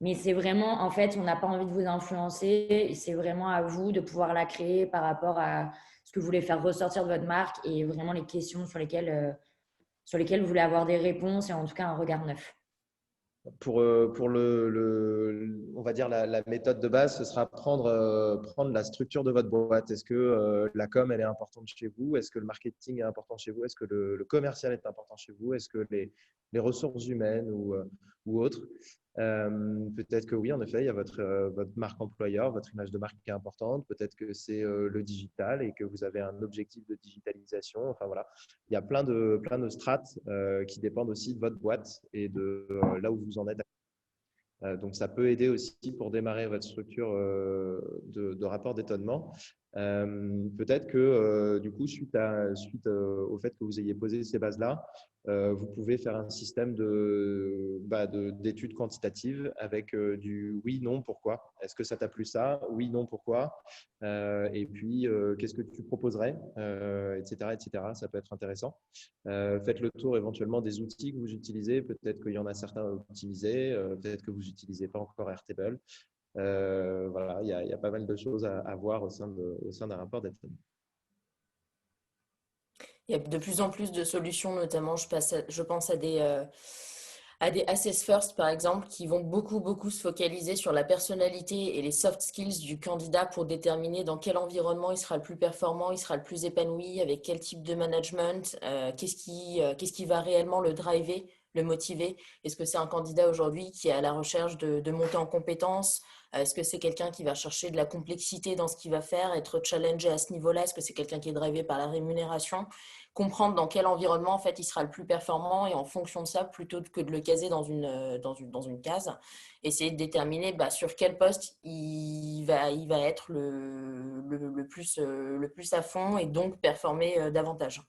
Mais c'est vraiment, en fait, on n'a pas envie de vous influencer. C'est vraiment à vous de pouvoir la créer par rapport à ce que vous voulez faire ressortir de votre marque et vraiment les questions sur lesquelles vous voulez avoir des réponses et en tout cas un regard neuf. Pour on va dire la méthode de base, ce sera prendre la structure de votre boîte. Est-ce que la com, elle est importante chez vous? Est-ce que le marketing est important chez vous? Est-ce que le commercial est important chez vous? Est-ce que les ressources humaines ou autres? Peut-être que oui, en effet, il y a votre marque employeur, votre image de marque qui est importante. Peut-être que c'est le digital et que vous avez un objectif de digitalisation. Enfin voilà, il y a plein de strates qui dépendent aussi de votre boîte et de là où vous en êtes. Donc, ça peut aider aussi pour démarrer votre structure de rapport d'étonnement. Peut-être que du coup, suite au fait que vous ayez posé ces bases-là, vous pouvez faire un système d'études quantitatives avec du oui, non, pourquoi. Est-ce que ça t'a plu ça? Oui, non, pourquoi? Et puis, qu'est-ce que tu proposerais? Etc., etc. Ça peut être intéressant. Faites le tour éventuellement des outils que vous utilisez. Peut-être qu'il y en a certains optimisés. Peut-être que vous n'utilisez pas encore Airtable. Voilà, il y a pas mal de choses à voir au sein d'un rapport d'étonnement. Il y a de plus en plus de solutions, notamment je pense à des Assess First, par exemple, qui vont beaucoup se focaliser sur la personnalité et les soft skills du candidat pour déterminer dans quel environnement il sera le plus performant, il sera le plus épanoui, avec quel type de management, qu'est-ce qui va réellement le driver, le motiver. Est-ce que c'est un candidat aujourd'hui qui est à la recherche de monter en compétences? Est-ce que c'est quelqu'un qui va chercher de la complexité dans ce qu'il va faire, être challengé à ce niveau-là? Est-ce que c'est quelqu'un qui est drivé par la rémunération? Comprendre dans quel environnement en fait il sera le plus performant et en fonction de ça, plutôt que de le caser dans une case, essayer de déterminer sur quel poste il va être le plus à fond et donc performer davantage.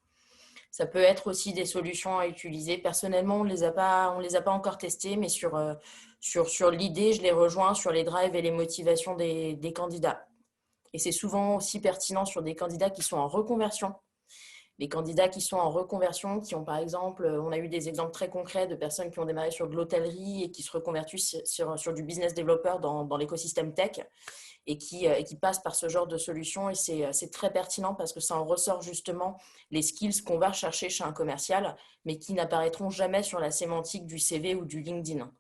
Ça peut être aussi des solutions à utiliser. Personnellement, on les a pas encore testées, mais sur l'idée, je les rejoins sur les drives et les motivations des candidats. Et c'est souvent aussi pertinent sur des candidats qui sont en reconversion. Les candidats qui sont en reconversion, qui ont par exemple, on a eu des exemples très concrets de personnes qui ont démarré sur de l'hôtellerie et qui se reconvertissent sur du business developer dans l'écosystème tech et qui passent par ce genre de solution. Et c'est très pertinent parce que ça en ressort justement les skills qu'on va rechercher chez un commercial, mais qui n'apparaîtront jamais sur la sémantique du CV ou du LinkedIn.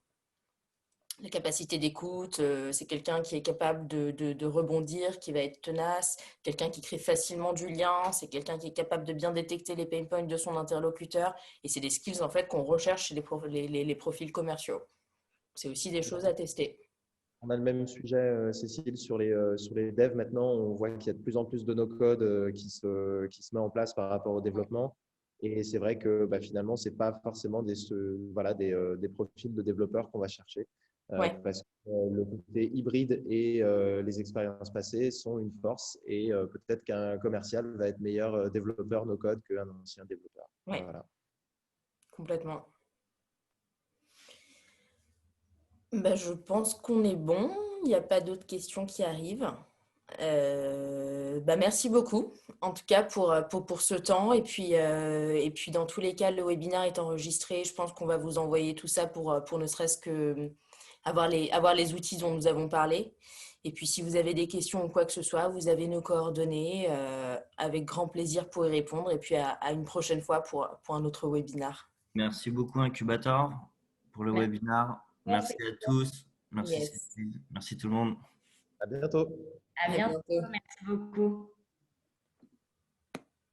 La capacité d'écoute, c'est quelqu'un qui est capable de rebondir, qui va être tenace, quelqu'un qui crée facilement du lien, c'est quelqu'un qui est capable de bien détecter les pain points de son interlocuteur. Et c'est des skills en fait qu'on recherche chez les profils commerciaux. C'est aussi des choses à tester. On a le même sujet, Cécile, sur les devs. Maintenant, on voit qu'il y a de plus en plus de no-code qui se met en place par rapport au développement. Et c'est vrai que finalement, ce n'est pas forcément des profils de développeurs qu'on va chercher. Ouais. Parce que le côté hybride et les expériences passées sont une force. Et peut-être qu'un commercial va être meilleur développeur no-code qu'un ancien développeur. Ouais. Voilà. Complètement. Je pense qu'on est bon. Il n'y a pas d'autres questions qui arrivent. Merci beaucoup, en tout cas pour ce temps. Et puis, dans tous les cas, le webinaire est enregistré. Je pense qu'on va vous envoyer tout ça pour ne serait-ce que avoir les outils dont nous avons parlé. Et puis, si vous avez des questions ou quoi que ce soit, vous avez nos coordonnées. Avec grand plaisir pour y répondre. Et puis, à une prochaine fois pour un autre webinaire. Merci beaucoup, Incubator, pour le webinaire. Merci à tous. Merci, Yes. Cécile. Merci tout le monde. À bientôt. À bientôt. Merci beaucoup.